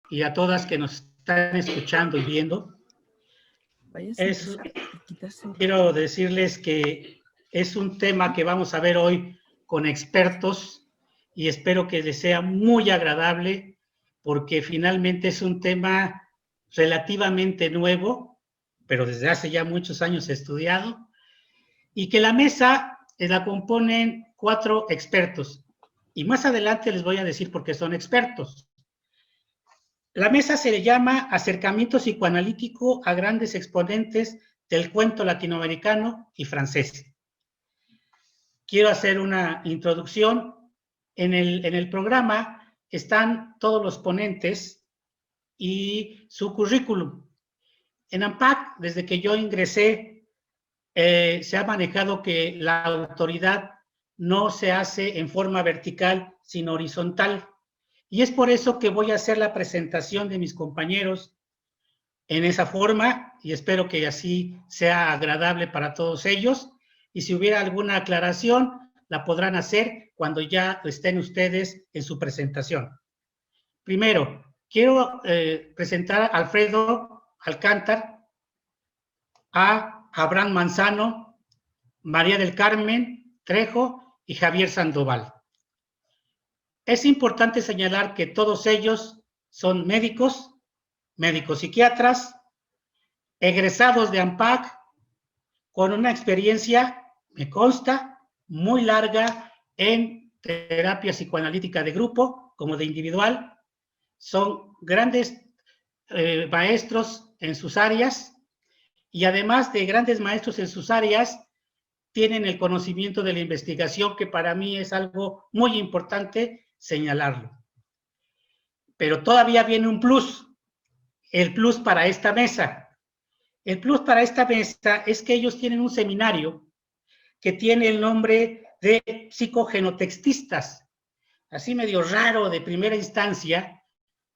y a todas que nos están escuchando y viendo. Quiero decirles que es un tema que vamos a ver hoy con expertos y espero que les sea muy agradable porque finalmente es un tema relativamente nuevo, pero desde hace ya muchos años estudiado, y que la mesa la componen 4 expertos. Y más adelante les voy a decir por qué son expertos. La mesa se le llama Acercamiento Psicoanalítico a grandes exponentes del cuento latinoamericano y francés. Quiero hacer una introducción. En el programa están todos los ponentes y su currículum. En AMPAC, desde que yo ingresé, se ha manejado que la autoridad no se hace en forma vertical, sino horizontal. Y es por eso que voy a hacer la presentación de mis compañeros en esa forma y espero que así sea agradable para todos ellos. Y si hubiera alguna aclaración, la podrán hacer cuando ya estén ustedes en su presentación. Primero, quiero presentar a Alfredo Alcántar, a Abraham Manzano, María del Carmen Trejo y Javier Sandoval. Es importante señalar que todos ellos son médicos psiquiatras, egresados de AMPAC, con una experiencia, me consta, muy larga en terapia psicoanalítica de grupo como de individual. Son grandes maestros en sus áreas y además de grandes maestros en sus áreas, tienen el conocimiento de la investigación, que para mí es algo muy importante señalarlo. Pero todavía viene un plus, el plus para esta mesa. El plus para esta mesa es que ellos tienen un seminario que tiene el nombre de psicogenotextistas, así medio raro de primera instancia,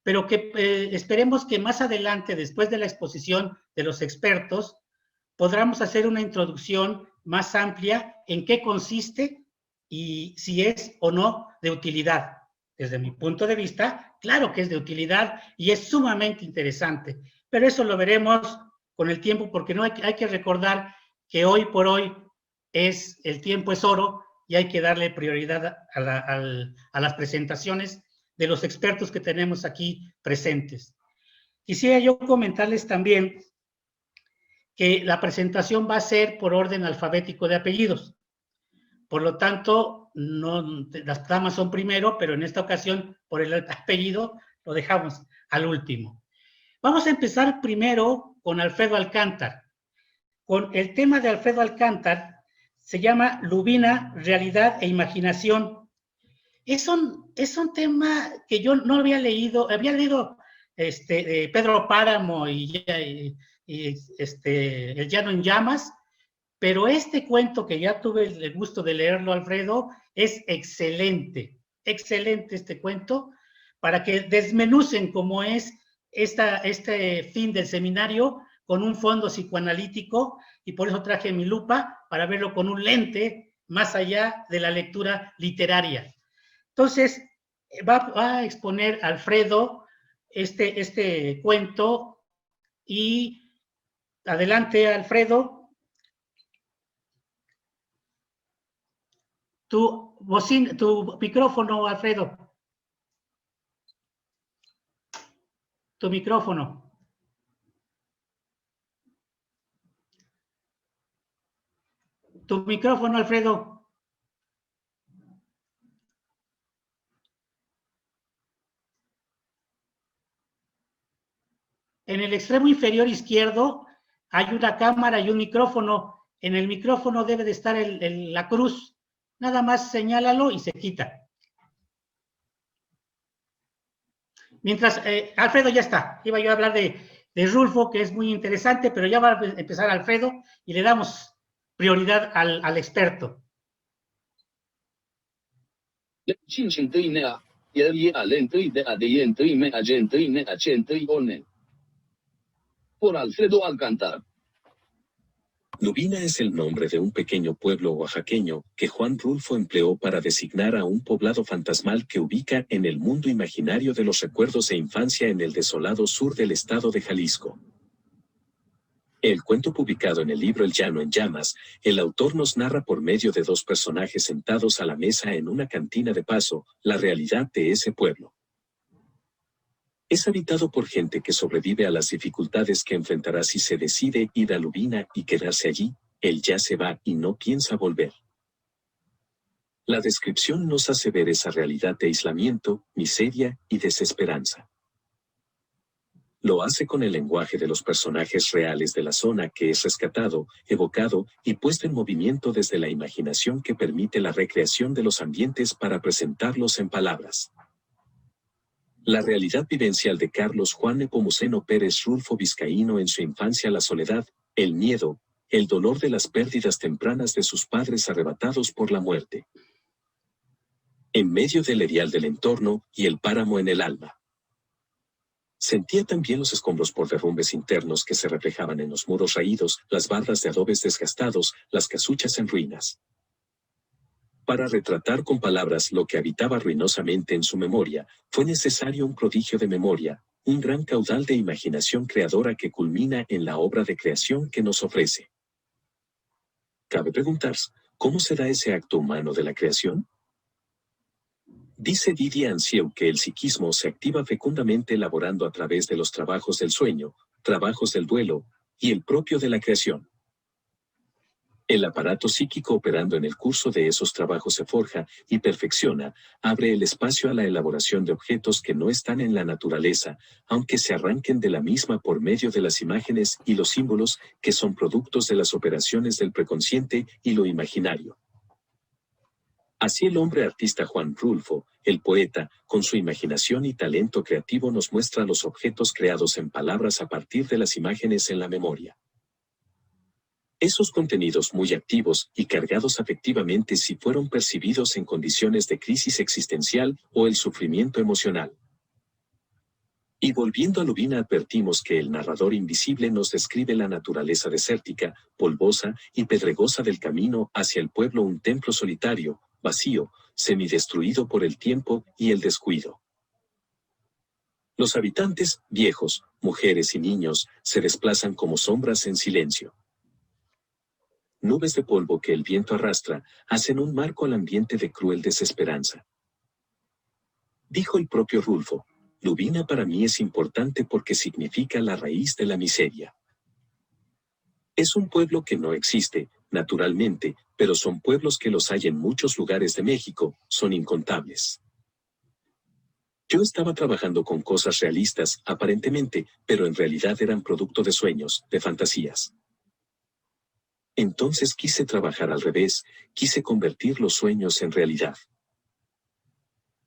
pero que esperemos que más adelante, después de la exposición de los expertos, podamos hacer una introducción más amplia en qué consiste y si es o no de utilidad. Desde mi punto de vista, claro que es de utilidad y es sumamente interesante, pero eso lo veremos con el tiempo porque no hay que recordar que hoy por hoy el tiempo es oro y hay que darle prioridad a las presentaciones de los expertos que tenemos aquí presentes. Quisiera yo comentarles también que la presentación va a ser por orden alfabético de apellidos. Por lo tanto, no, las damas son primero, pero en esta ocasión, por el apellido, lo dejamos al último. Vamos a empezar primero con Alfredo Alcántar. Con el tema de Alfredo Alcántar se llama Lubina, Realidad e Imaginación. Es un tema que yo no había leído Pedro Páramo y El Llano en Llamas, pero este cuento que ya tuve el gusto de leerlo, Alfredo, es excelente, excelente este cuento, para que desmenucen cómo es este fin del seminario con un fondo psicoanalítico, y por eso traje mi lupa para verlo con un lente más allá de la lectura literaria. Entonces, va a exponer Alfredo este cuento y adelante, Alfredo. Tu micrófono, Alfredo. Tu micrófono. Tu micrófono, Alfredo. En el extremo inferior izquierdo hay una cámara y un micrófono. En el micrófono debe de estar la cruz. Nada más señálalo y se quita. Mientras, Alfredo ya está. Iba yo a hablar de Rulfo, que es muy interesante, pero ya va a empezar Alfredo y le damos prioridad al experto. Por Alfredo Alcántar. Lubina es el nombre de un pequeño pueblo oaxaqueño que Juan Rulfo empleó para designar a un poblado fantasmal que ubica en el mundo imaginario de los recuerdos de infancia en el desolado sur del estado de Jalisco. El cuento publicado en el libro El Llano en Llamas, el autor nos narra por medio de dos personajes sentados a la mesa en una cantina de paso, la realidad de ese pueblo. Es habitado por gente que sobrevive a las dificultades que enfrentará si se decide ir a Lubina y quedarse allí. Él ya se va y no piensa volver. La descripción nos hace ver esa realidad de aislamiento, miseria y desesperanza. Lo hace con el lenguaje de los personajes reales de la zona que es rescatado, evocado y puesto en movimiento desde la imaginación que permite la recreación de los ambientes para presentarlos en palabras. La realidad vivencial de Carlos Juan Nepomuceno Pérez Rulfo Vizcaíno en su infancia, la soledad, el miedo, el dolor de las pérdidas tempranas de sus padres arrebatados por la muerte. En medio del erial del entorno y el páramo en el alma. Sentía también los escombros por derrumbes internos que se reflejaban en los muros raídos, las bardas de adobes desgastados, las casuchas en ruinas. Para retratar con palabras lo que habitaba ruinosamente en su memoria, fue necesario un prodigio de memoria, un gran caudal de imaginación creadora que culmina en la obra de creación que nos ofrece. Cabe preguntarse, ¿cómo se da ese acto humano de la creación? Dice Didier Ancieux que el psiquismo se activa fecundamente elaborando a través de los trabajos del sueño, trabajos del duelo, y el propio de la creación. El aparato psíquico operando en el curso de esos trabajos se forja y perfecciona, abre el espacio a la elaboración de objetos que no están en la naturaleza, aunque se arranquen de la misma por medio de las imágenes y los símbolos que son productos de las operaciones del preconsciente y lo imaginario. Así el hombre artista Juan Rulfo, el poeta, con su imaginación y talento creativo nos muestra los objetos creados en palabras a partir de las imágenes en la memoria. Esos contenidos muy activos y cargados afectivamente si fueron percibidos en condiciones de crisis existencial o el sufrimiento emocional. Y volviendo a Lubina advertimos que el narrador invisible nos describe la naturaleza desértica, polvosa y pedregosa del camino hacia el pueblo, un templo solitario, vacío, semidestruido por el tiempo y el descuido. Los habitantes, viejos, mujeres y niños, se desplazan como sombras en silencio. Nubes de polvo que el viento arrastra, hacen un marco al ambiente de cruel desesperanza. Dijo el propio Rulfo, Lubina para mí es importante porque significa la raíz de la miseria. Es un pueblo que no existe, naturalmente, pero son pueblos que los hay en muchos lugares de México, son incontables. Yo estaba trabajando con cosas realistas, aparentemente, pero en realidad eran producto de sueños, de fantasías. Entonces quise trabajar al revés, quise convertir los sueños en realidad.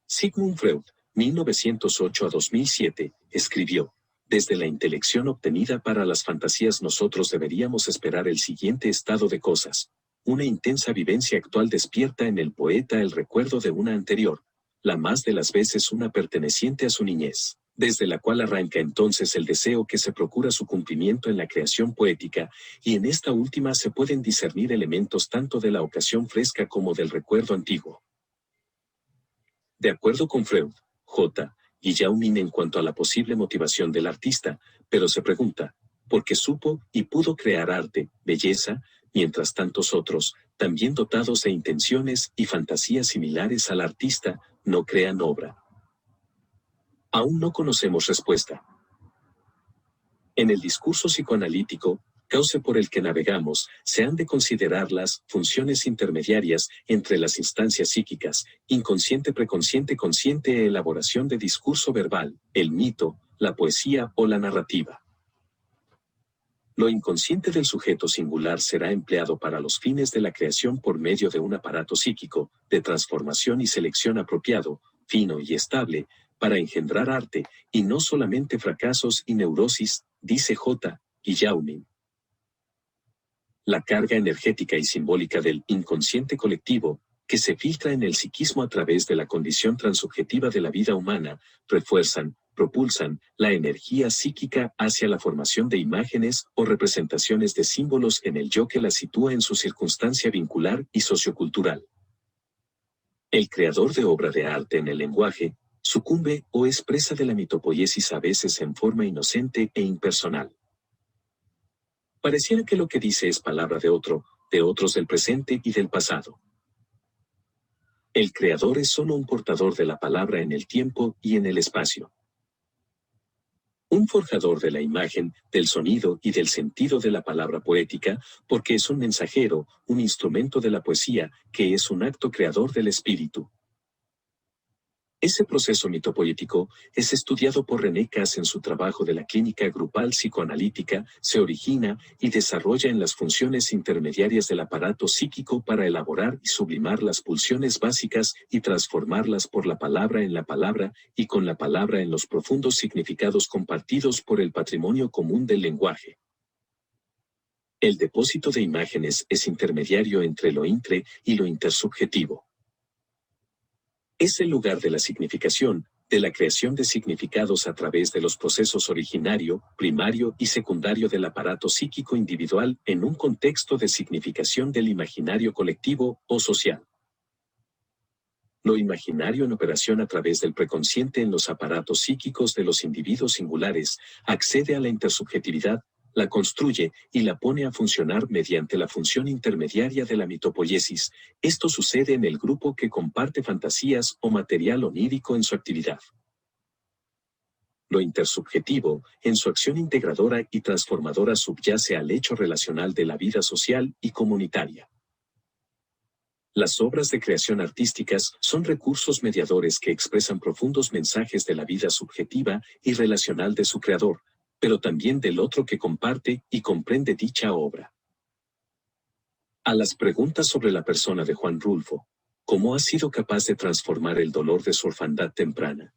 Sigmund Freud, 1908 a 2007, escribió, desde la intelección obtenida para las fantasías nosotros deberíamos esperar el siguiente estado de cosas. Una intensa vivencia actual despierta en el poeta el recuerdo de una anterior, la más de las veces una perteneciente a su niñez, desde la cual arranca entonces el deseo que se procura su cumplimiento en la creación poética, y en esta última se pueden discernir elementos tanto de la ocasión fresca como del recuerdo antiguo. De acuerdo con Freud, J. Guillaumin en cuanto a la posible motivación del artista, pero se pregunta, ¿por qué supo y pudo crear arte, belleza, mientras tantos otros, también dotados de intenciones y fantasías similares al artista, no crean obra? Aún no conocemos respuesta. En el discurso psicoanalítico, cauce por el que navegamos, se han de considerar las funciones intermediarias entre las instancias psíquicas, inconsciente, preconsciente, consciente, elaboración de discurso verbal, el mito, la poesía o la narrativa. Lo inconsciente del sujeto singular será empleado para los fines de la creación por medio de un aparato psíquico, de transformación y selección apropiado, fino y estable, para engendrar arte, y no solamente fracasos y neurosis, dice J. Guillaumin. La carga energética y simbólica del inconsciente colectivo, que se filtra en el psiquismo a través de la condición transubjetiva de la vida humana, refuerzan, propulsan la energía psíquica hacia la formación de imágenes o representaciones de símbolos en el yo que la sitúa en su circunstancia vincular y sociocultural. El creador de obra de arte en el lenguaje sucumbe o es presa de la mitopoiesis a veces en forma inocente e impersonal. Pareciera que lo que dice es palabra de otros del presente y del pasado. El creador es solo un portador de la palabra en el tiempo y en el espacio. Un forjador de la imagen, del sonido y del sentido de la palabra poética, porque es un mensajero, un instrumento de la poesía, que es un acto creador del espíritu. Ese proceso mitopoético es estudiado por René Cass en su trabajo de la clínica grupal psicoanalítica, se origina y desarrolla en las funciones intermediarias del aparato psíquico para elaborar y sublimar las pulsiones básicas y transformarlas por la palabra en la palabra y con la palabra en los profundos significados compartidos por el patrimonio común del lenguaje. El depósito de imágenes es intermediario entre lo intre y lo intersubjetivo. Es el lugar de la significación, de la creación de significados a través de los procesos originario, primario y secundario del aparato psíquico individual en un contexto de significación del imaginario colectivo o social. Lo imaginario en operación a través del preconsciente en los aparatos psíquicos de los individuos singulares accede a la intersubjetividad, la construye y la pone a funcionar mediante la función intermediaria de la mitopoiesis. Esto sucede en el grupo que comparte fantasías o material onírico en su actividad. Lo intersubjetivo, en su acción integradora y transformadora, subyace al hecho relacional de la vida social y comunitaria. Las obras de creación artísticas son recursos mediadores que expresan profundos mensajes de la vida subjetiva y relacional de su creador, pero también del otro que comparte y comprende dicha obra. A las preguntas sobre la persona de Juan Rulfo, ¿cómo ha sido capaz de transformar el dolor de su orfandad temprana?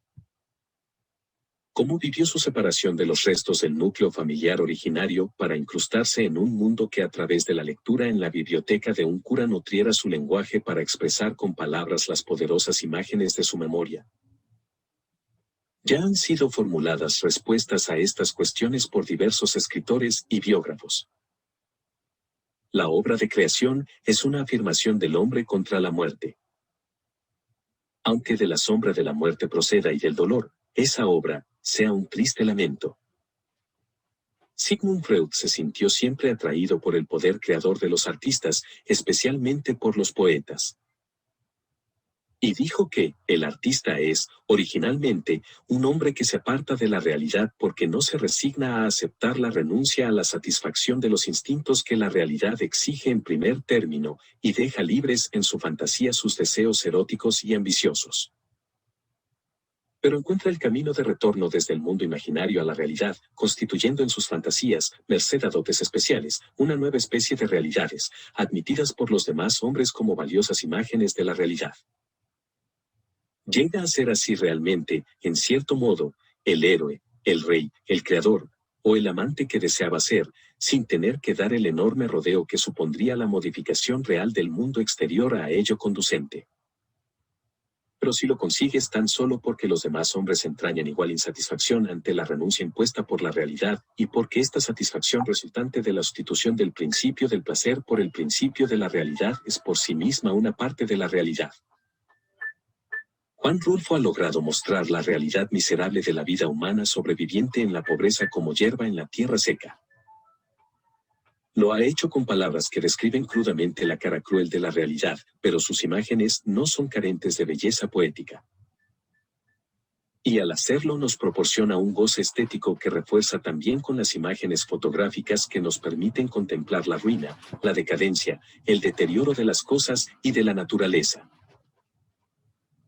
¿Cómo vivió su separación de los restos del núcleo familiar originario para incrustarse en un mundo que a través de la lectura en la biblioteca de un cura nutriera su lenguaje para expresar con palabras las poderosas imágenes de su memoria? Ya han sido formuladas respuestas a estas cuestiones por diversos escritores y biógrafos. La obra de creación es una afirmación del hombre contra la muerte. Aunque de la sombra de la muerte proceda y del dolor, esa obra sea un triste lamento. Sigmund Freud se sintió siempre atraído por el poder creador de los artistas, especialmente por los poetas. Y dijo que el artista es, originalmente, un hombre que se aparta de la realidad porque no se resigna a aceptar la renuncia a la satisfacción de los instintos que la realidad exige en primer término, y deja libres en su fantasía sus deseos eróticos y ambiciosos. Pero encuentra el camino de retorno desde el mundo imaginario a la realidad, constituyendo en sus fantasías, merced a dotes especiales, una nueva especie de realidades, admitidas por los demás hombres como valiosas imágenes de la realidad. Llega a ser así realmente, en cierto modo, el héroe, el rey, el creador, o el amante que deseaba ser, sin tener que dar el enorme rodeo que supondría la modificación real del mundo exterior a ello conducente. Pero si lo consigues tan solo porque los demás hombres entrañan igual insatisfacción ante la renuncia impuesta por la realidad, y porque esta satisfacción resultante de la sustitución del principio del placer por el principio de la realidad es por sí misma una parte de la realidad. Juan Rulfo ha logrado mostrar la realidad miserable de la vida humana sobreviviente en la pobreza como hierba en la tierra seca. Lo ha hecho con palabras que describen crudamente la cara cruel de la realidad, pero sus imágenes no son carentes de belleza poética. Y al hacerlo nos proporciona un goce estético que refuerza también con las imágenes fotográficas que nos permiten contemplar la ruina, la decadencia, el deterioro de las cosas y de la naturaleza.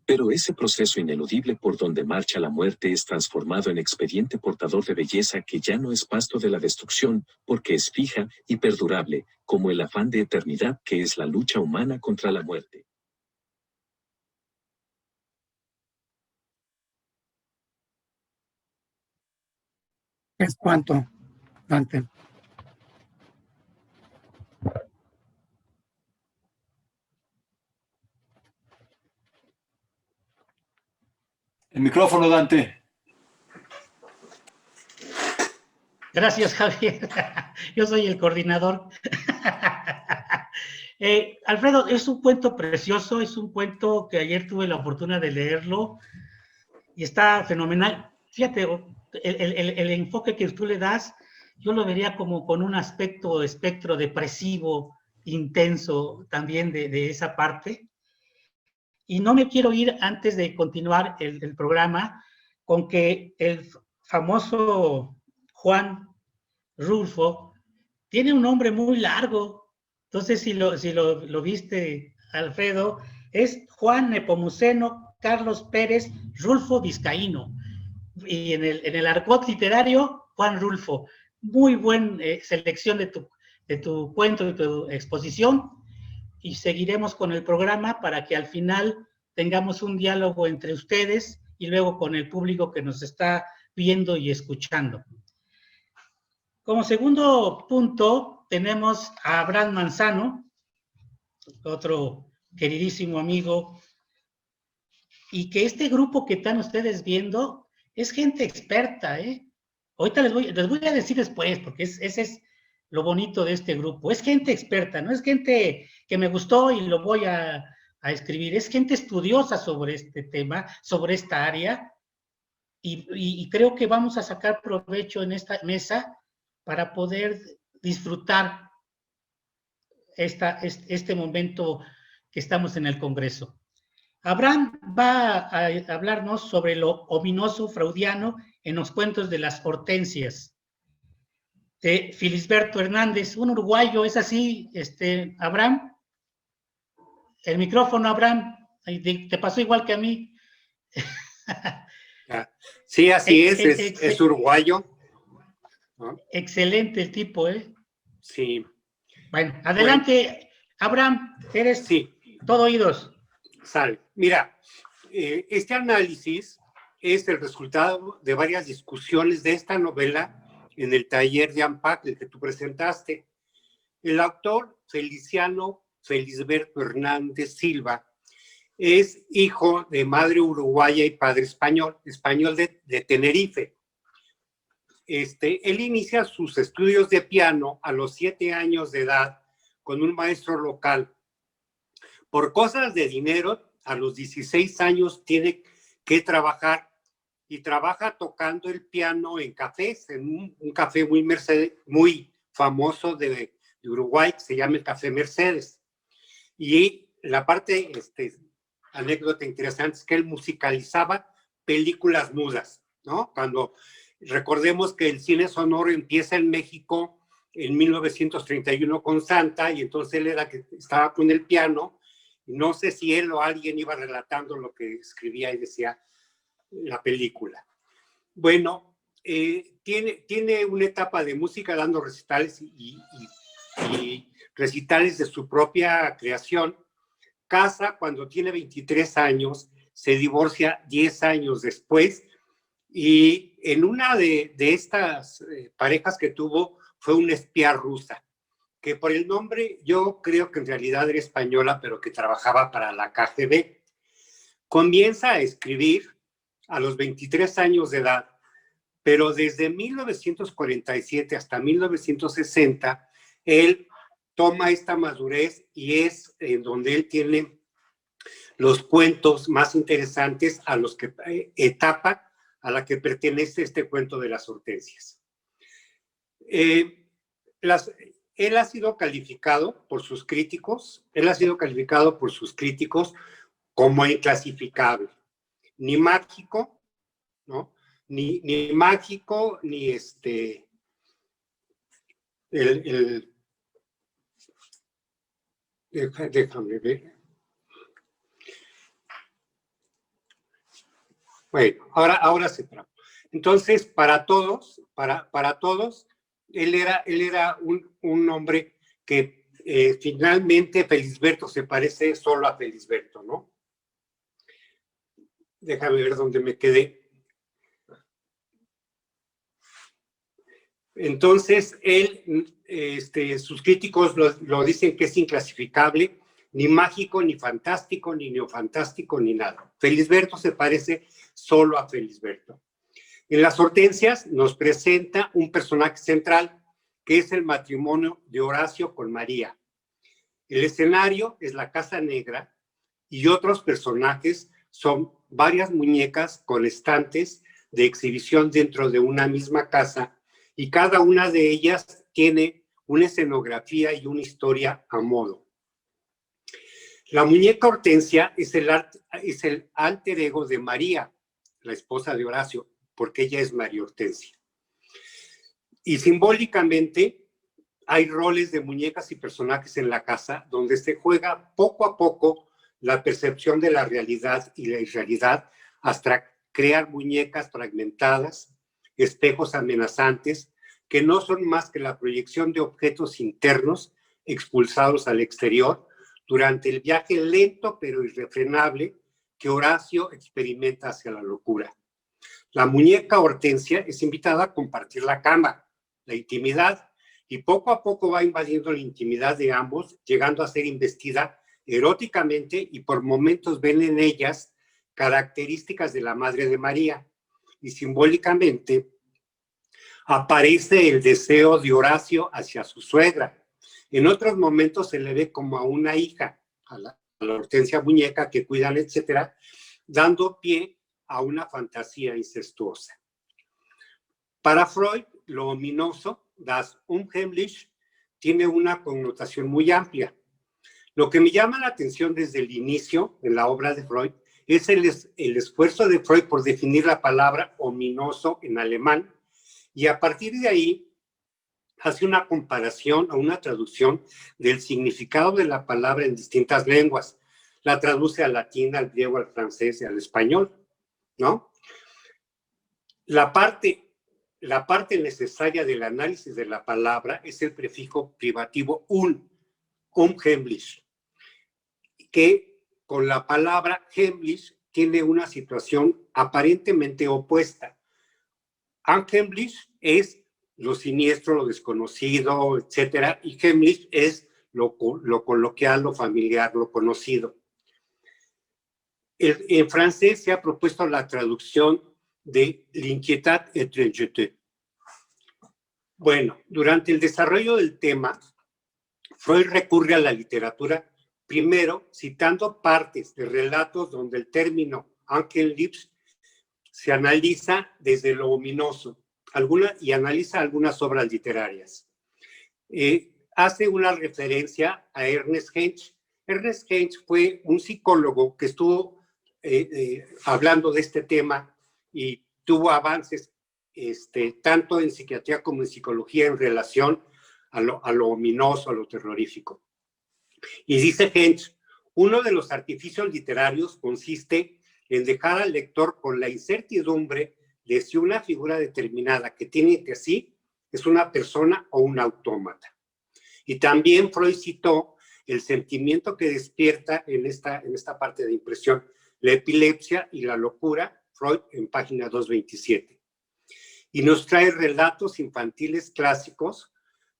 Pero ese proceso ineludible por donde marcha la muerte es transformado en expediente portador de belleza que ya no es pasto de la destrucción, porque es fija y perdurable, como el afán de eternidad que es la lucha humana contra la muerte. Es cuanto, Dante. El micrófono, Dante. Gracias, Javier. Yo soy el coordinador. Alfredo, es un cuento precioso, es un cuento que ayer tuve la oportunidad de leerlo y está fenomenal. Fíjate, el enfoque que tú le das, yo lo vería como con un espectro depresivo, intenso también de esa parte. Y no me quiero ir antes de continuar el programa con que el famoso Juan Rulfo tiene un nombre muy largo. Entonces, si lo viste, Alfredo, es Juan Nepomuceno Carlos Pérez Rulfo Vizcaíno. Y en el argot literario, Juan Rulfo. Muy buena selección de tu cuento, de tu exposición. Y seguiremos con el programa para que al final tengamos un diálogo entre ustedes y luego con el público que nos está viendo y escuchando. Como segundo punto, tenemos a Abraham Manzano, otro queridísimo amigo, y que este grupo que están ustedes viendo es gente experta, ¿eh? Ahorita les voy a decir después, porque ese es lo bonito de este grupo. Es gente experta, no es gente que me gustó y lo voy a escribir, es gente estudiosa sobre este tema, sobre esta área, y creo que vamos a sacar provecho en esta mesa para poder disfrutar este momento que estamos en el Congreso. Abraham va a hablarnos sobre lo ominoso freudiano en los cuentos de las hortensias, de Felisberto Hernández, un uruguayo, ¿es así, Abraham? El micrófono, Abraham, te pasó igual que a mí. Sí, así es uruguayo, ¿no? Excelente el tipo, ¿eh? Sí. Bueno, adelante, bueno. Abraham, eres todo oídos. Sale. Mira, este análisis es el resultado de varias discusiones de esta novela en el taller de AMPAC, el que tú presentaste. El autor, Feliciano Felisberto Hernández Silva, es hijo de madre uruguaya y padre español de Tenerife. Él inicia sus estudios de piano a los 7 años de edad con un maestro local. Por cosas de dinero, a los 16 años tiene que trabajar y trabaja tocando el piano en cafés, en un café muy famoso de Uruguay que se llama el Café Mercedes. Y la parte, anécdota interesante es que él musicalizaba películas mudas, ¿no? Cuando recordemos que el cine sonoro empieza en México en 1931 con Santa, y entonces él era que estaba con el piano. No sé si él o alguien iba relatando lo que escribía y decía la película. Bueno, tiene una etapa de música dando recitales y recitales de su propia creación. Casa cuando tiene 23 años, se divorcia 10 años después, y en una de estas parejas que tuvo fue una espía rusa, que por el nombre yo creo que en realidad era española, pero que trabajaba para la KGB. Comienza a escribir a los 23 años de edad, pero desde 1947 hasta 1960, él toma esta madurez y es donde él tiene los cuentos más interesantes a los que etapa a la que pertenece este cuento de las hortensias. Él ha sido calificado por sus críticos, como inclasificable, ni mágico, ¿no? Ni mágico, ni déjame ver. Bueno, ahora se trata. Entonces, para todos, él era un hombre que finalmente Felisberto se parece solo a Felisberto, ¿no? Déjame ver dónde me quedé. Entonces, él, sus críticos lo dicen que es inclasificable, ni mágico, ni fantástico, ni neofantástico, ni nada. Felisberto se parece solo a Felisberto. En Las Hortensias nos presenta un personaje central, que es el matrimonio de Horacio con María. El escenario es la Casa Negra y otros personajes son varias muñecas con estantes de exhibición dentro de una misma casa, y cada una de ellas tiene una escenografía y una historia a modo. La muñeca Hortensia es el alter ego de María, la esposa de Horacio, porque ella es María Hortensia. Y simbólicamente hay roles de muñecas y personajes en la casa donde se juega poco a poco la percepción de la realidad y la irrealidad hasta crear muñecas fragmentadas, espejos amenazantes, que no son más que la proyección de objetos internos expulsados al exterior durante el viaje lento pero irrefrenable que Horacio experimenta hacia la locura. La muñeca Hortensia es invitada a compartir la cama, la intimidad, y poco a poco va invadiendo la intimidad de ambos, llegando a ser investida eróticamente, y por momentos ven en ellas características de la Madre de María, y simbólicamente aparece el deseo de Horacio hacia su suegra. En otros momentos se le ve como a una hija, a la Hortensia muñeca que cuidan, etcétera, dando pie a una fantasía incestuosa. Para Freud, lo ominoso, das Unheimlich, tiene una connotación muy amplia. Lo que me llama la atención desde el inicio en la obra de Freud es el esfuerzo de Freud por definir la palabra ominoso en alemán, y a partir de ahí hace una comparación o una traducción del significado de la palabra en distintas lenguas. La traduce al latín, al griego, al francés y al español, ¿no? La parte necesaria del análisis de la palabra es el prefijo privativo unheimlich, que con la palabra heimlich tiene una situación aparentemente opuesta. Unheimlich es lo siniestro, lo desconocido, etcétera, y heimlich es lo coloquial, lo familiar, lo conocido. En francés se ha propuesto la traducción de l'inquiétude étrangeté. Bueno, durante el desarrollo del tema, Freud recurre a la literatura, primero citando partes de relatos donde el término Unheimlich se analiza desde lo ominoso, y analiza algunas obras literarias. Hace una referencia a Ernest Hensch. Ernest Hensch fue un psicólogo que estuvo hablando de este tema y tuvo avances tanto en psiquiatría como en psicología en relación a lo ominoso, a lo terrorífico. Y dice Hensch, uno de los artificios literarios consiste en dejar al lector con la incertidumbre de si una figura determinada que tiene entre sí es una persona o un autómata. Y también Freud citó el sentimiento que despierta en esta parte de impresión, la epilepsia y la locura, Freud en página 227. Y nos trae relatos infantiles clásicos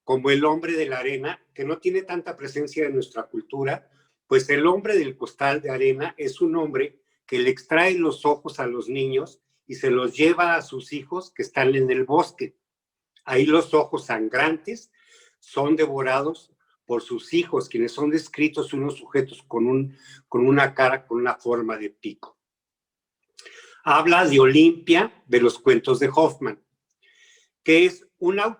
como El hombre de la arena, que no tiene tanta presencia en nuestra cultura, pues el hombre del costal de arena es un hombre que le extrae los ojos a los niños y se los lleva a sus hijos que están en el bosque. Ahí los ojos sangrantes son devorados por sus hijos, quienes son descritos unos sujetos con una cara con una forma de pico. Habla de Olimpia, de los cuentos de Hoffman, que es una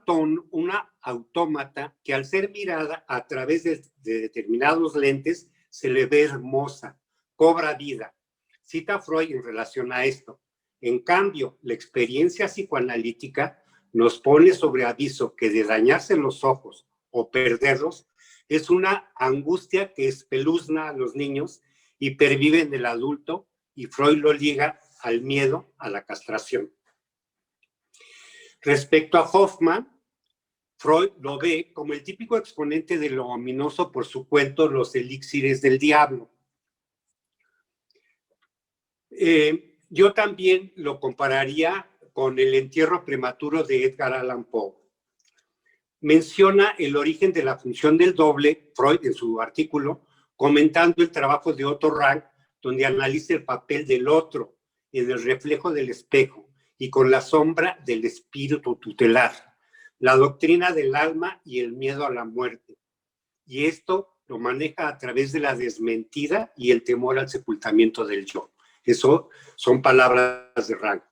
autómata que al ser mirada a través de determinados lentes se le ve hermosa, cobra vida. Cita Freud en relación a esto. En cambio, la experiencia psicoanalítica nos pone sobre aviso que de dañarse los ojos o perderlos es una angustia que espeluzna a los niños y pervive en el adulto, y Freud lo liga al miedo, a la castración. Respecto a Hoffman, Freud lo ve como el típico exponente de lo ominoso por su cuento Los elixires del diablo. Yo también lo compararía con El entierro prematuro de Edgar Allan Poe. Menciona el origen de la función del doble, Freud, en su artículo, comentando el trabajo de Otto Rank, donde analiza el papel del otro en el reflejo del espejo y con la sombra del espíritu tutelar, la doctrina del alma y el miedo a la muerte. Y esto lo maneja a través de la desmentida y el temor al sepultamiento del yo. Eso son palabras de Rank.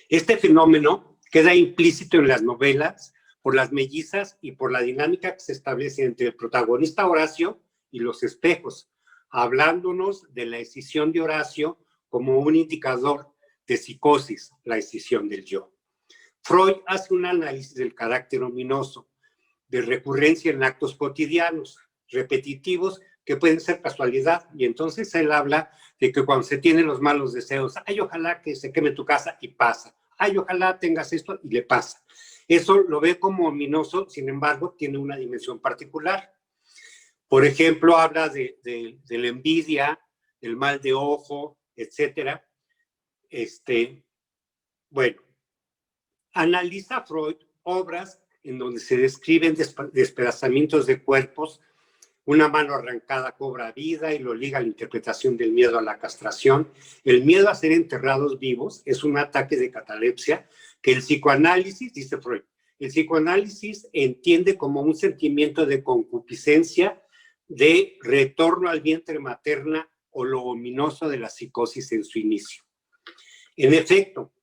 Este fenómeno queda implícito en las novelas por las mellizas y por la dinámica que se establece entre el protagonista Horacio y los espejos, hablándonos de la escisión de Horacio como un indicador de psicosis, la escisión del yo. Freud hace un análisis del carácter ominoso, de recurrencia en actos cotidianos, repetitivos, que pueden ser casualidad, y entonces él habla de que cuando se tienen los malos deseos, ay, ojalá que se queme tu casa, y pasa, ay, ojalá tengas esto, y le pasa. Eso lo ve como ominoso, sin embargo, tiene una dimensión particular. Por ejemplo, habla de la envidia, del mal de ojo, etcétera. Bueno, analiza Freud obras en donde se describen despedazamientos de cuerpos, una mano arrancada cobra vida y lo liga a la interpretación del miedo a la castración. El miedo a ser enterrados vivos es un ataque de catalepsia que el psicoanálisis, dice Freud, el psicoanálisis entiende como un sentimiento de concupiscencia, de retorno al vientre materna o lo ominoso de la psicosis en su inicio. En efecto,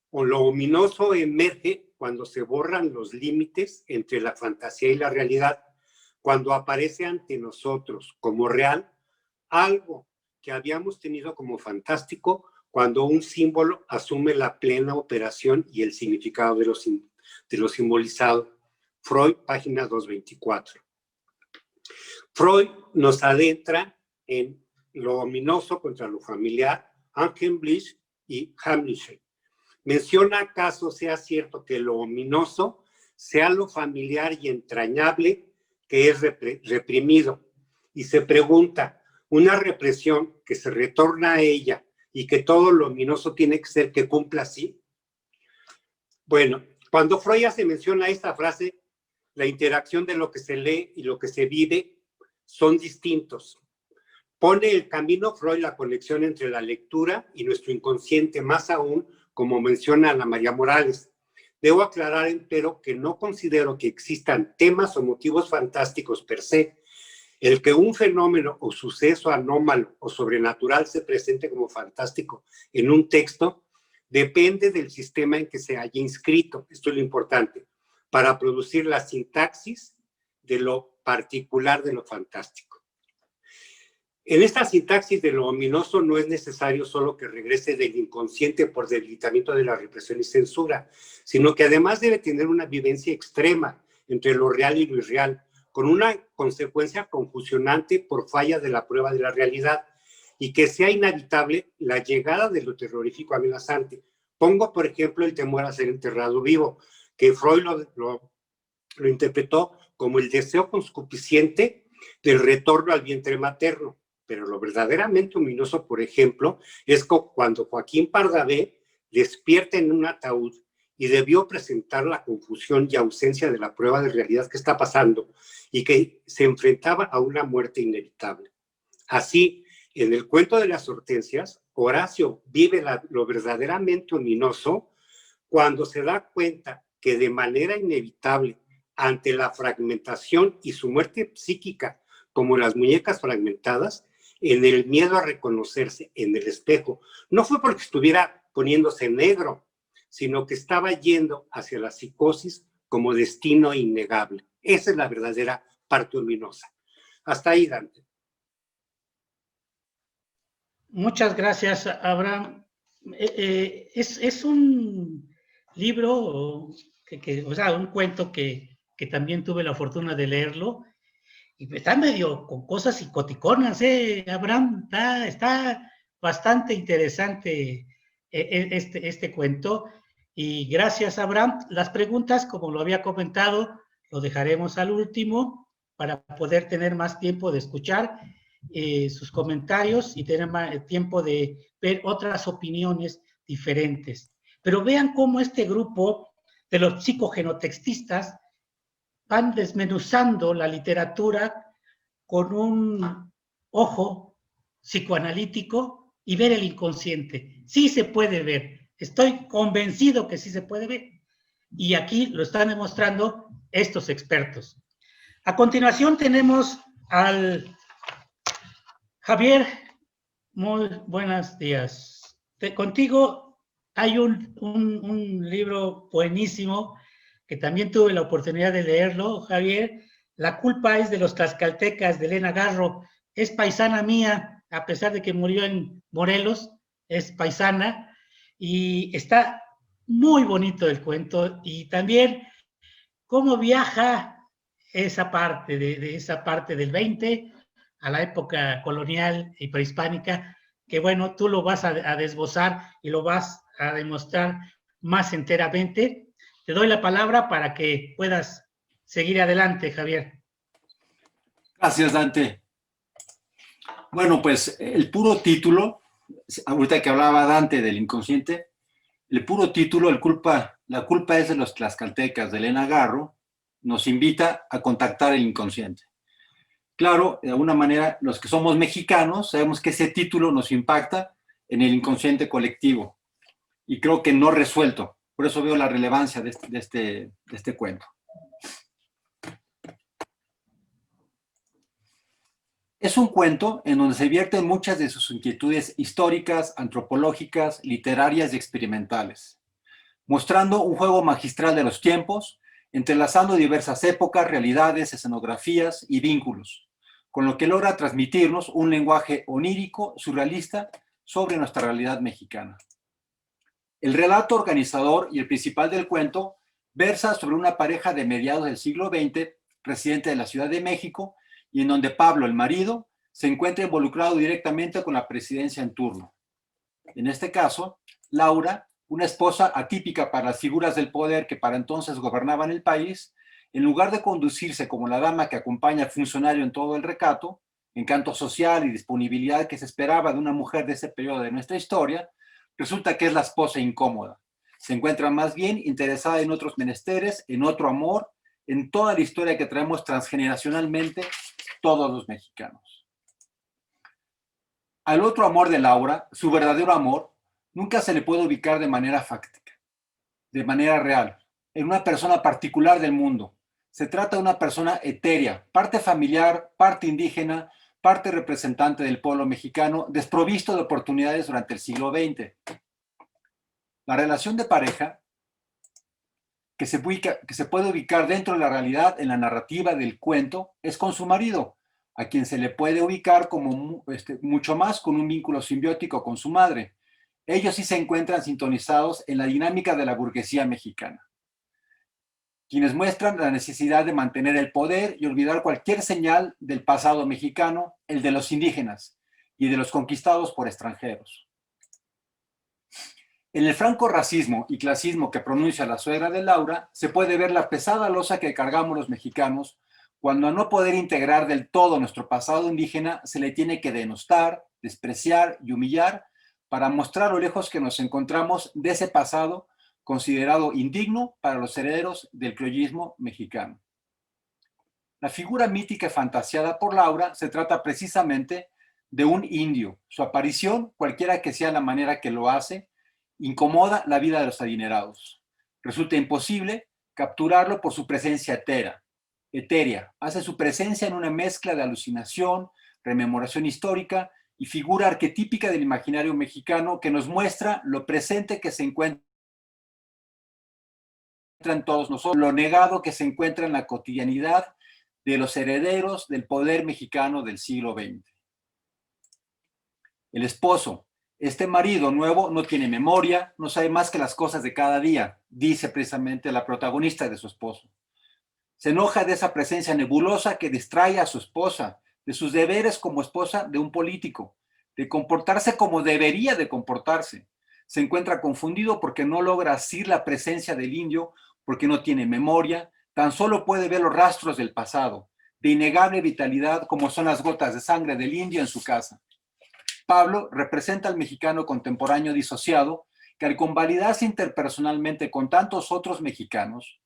o lo ominoso emerge cuando se borran los límites entre la fantasía y la realidad, cuando aparece ante nosotros como real algo que habíamos tenido como fantástico, cuando un símbolo asume la plena operación y el significado de lo simbolizado. Freud, página 224. Freud nos adentra en lo ominoso contra lo familiar, Ankenblish y Hamlisch. Menciona acaso sea cierto que lo ominoso sea lo familiar y entrañable que es reprimido, y se pregunta, una represión que se retorna a ella y que todo lo ominoso tiene que ser que cumpla así. Bueno, cuando Freud hace mención a esta frase, la interacción de lo que se lee y lo que se vive son distintos. Pone el camino Freud la conexión entre la lectura y nuestro inconsciente, más aún, como menciona Ana María Morales. Debo aclarar, empero, que no considero que existan temas o motivos fantásticos per se. El que un fenómeno o suceso anómalo o sobrenatural se presente como fantástico en un texto depende del sistema en que se haya inscrito. Esto es lo importante, para producir la sintaxis de lo particular de lo fantástico. En esta sintaxis de lo ominoso no es necesario solo que regrese del inconsciente por debilitamiento de la represión y censura, sino que además debe tener una vivencia extrema entre lo real y lo irreal, con una consecuencia confusionante por falla de la prueba de la realidad, y que sea inevitable la llegada de lo terrorífico amenazante. Pongo, por ejemplo, el temor a ser enterrado vivo, que Freud lo interpretó como el deseo concupisciente del retorno al vientre materno. Pero lo verdaderamente ominoso, por ejemplo, es cuando Joaquín Pardavé despierta en un ataúd y debió presentar la confusión y ausencia de la prueba de realidad que está pasando y que se enfrentaba a una muerte inevitable. Así, en el cuento de las hortensias, Horacio vive lo verdaderamente ominoso cuando se da cuenta que de manera inevitable, ante la fragmentación y su muerte psíquica, como las muñecas fragmentadas, en el miedo a reconocerse en el espejo, no fue porque estuviera poniéndose negro, sino que estaba yendo hacia la psicosis como destino innegable. Esa es la verdadera parte ominosa. Hasta ahí, Dante. Muchas gracias, Abraham. Es un libro, o sea, un cuento que también tuve la fortuna de leerlo, y está medio con cosas psicoticonas, Abraham, está bastante interesante este cuento, y gracias, Abraham. Las preguntas, como lo había comentado, lo dejaremos al último para poder tener más tiempo de escuchar sus comentarios y tener más tiempo de ver otras opiniones diferentes. Pero vean cómo este grupo de los psicogenotextistas van desmenuzando la literatura con un ojo psicoanalítico y ver el inconsciente. Sí se puede ver, Estoy convencido que sí se puede ver. Y aquí lo están demostrando estos expertos. A continuación tenemos al Javier. Muy buenos días. Contigo hay un libro buenísimo que también tuve la oportunidad de leerlo, Javier. La culpa es de los tlaxcaltecas, de Elena Garro. Es paisana mía, a pesar de que murió en Morelos, es paisana. Y está muy bonito el cuento. Y también cómo viaja esa parte, de esa parte del 20 a la época colonial y prehispánica, que bueno, tú lo vas a desbozar y lo vas a demostrar más enteramente. Te doy la palabra para que puedas seguir adelante, Javier. Gracias, Dante. Bueno, pues el puro título, ahorita que hablaba Dante del inconsciente, el puro título, la culpa es de los tlaxcaltecas, de Elena Garro, nos invita a contactar el inconsciente. Claro, de alguna manera, los que somos mexicanos sabemos que ese título nos impacta en el inconsciente colectivo y creo que no resuelto. Por eso veo la relevancia de este cuento. Es un cuento en donde se vierten muchas de sus inquietudes históricas, antropológicas, literarias y experimentales, mostrando un juego magistral de los tiempos, entrelazando diversas épocas, realidades, escenografías y vínculos, con lo que logra transmitirnos un lenguaje onírico, surrealista, sobre nuestra realidad mexicana. El relato organizador y el principal del cuento versa sobre una pareja de mediados del siglo XX, residente de la Ciudad de México, y en donde Pablo, el marido, se encuentra involucrado directamente con la presidencia en turno. En este caso, Laura, una esposa atípica para las figuras del poder que para entonces gobernaban el país, en lugar de conducirse como la dama que acompaña al funcionario en todo el recato, encanto social y disponibilidad que se esperaba de una mujer de ese periodo de nuestra historia, resulta que es la esposa incómoda. Se encuentra más bien interesada en otros menesteres, en otro amor, en toda la historia que traemos transgeneracionalmente todos los mexicanos. Al otro amor de Laura, su verdadero amor, nunca se le puede ubicar de manera fáctica, de manera real, en una persona particular del mundo. Se trata de una persona etérea, parte familiar, parte indígena, parte representante del pueblo mexicano, desprovisto de oportunidades durante el siglo XX. La relación de pareja que se puede ubicar dentro de la realidad en la narrativa del cuento es con su marido, a quien se le puede ubicar como mucho más con un vínculo simbiótico con su madre. Ellos sí se encuentran sintonizados en la dinámica de la burguesía mexicana, quienes muestran la necesidad de mantener el poder y olvidar cualquier señal del pasado mexicano, el de los indígenas y de los conquistados por extranjeros. En el franco racismo y clasismo que pronuncia la suegra de Laura, se puede ver la pesada losa que cargamos los mexicanos cuando a no poder integrar del todo nuestro pasado indígena se le tiene que denostar, despreciar y humillar para mostrar lo lejos que nos encontramos de ese pasado considerado indigno para los herederos del criollismo mexicano. La figura mítica fantasiada por Laura se trata precisamente de un indio. Su aparición, cualquiera que sea la manera que lo hace, incomoda la vida de los adinerados. Resulta imposible capturarlo por su presencia etérea. Hace su presencia en una mezcla de alucinación, rememoración histórica y figura arquetípica del imaginario mexicano que nos muestra lo presente que se encuentra en todos nosotros, lo negado que se encuentra en la cotidianidad de los herederos del poder mexicano del siglo XX. El esposo, este marido nuevo, no tiene memoria, no sabe más que las cosas de cada día, dice precisamente la protagonista de su esposo. Se enoja de esa presencia nebulosa que distrae a su esposa, de sus deberes como esposa de un político, de comportarse como debería de comportarse. Se encuentra confundido porque no logra asir la presencia del indio, porque no tiene memoria, tan solo puede ver los rastros del pasado, de innegable vitalidad como son las gotas de sangre del indio en su casa. Pablo representa al mexicano contemporáneo disociado que al convalidarse interpersonalmente con tantos otros mexicanos,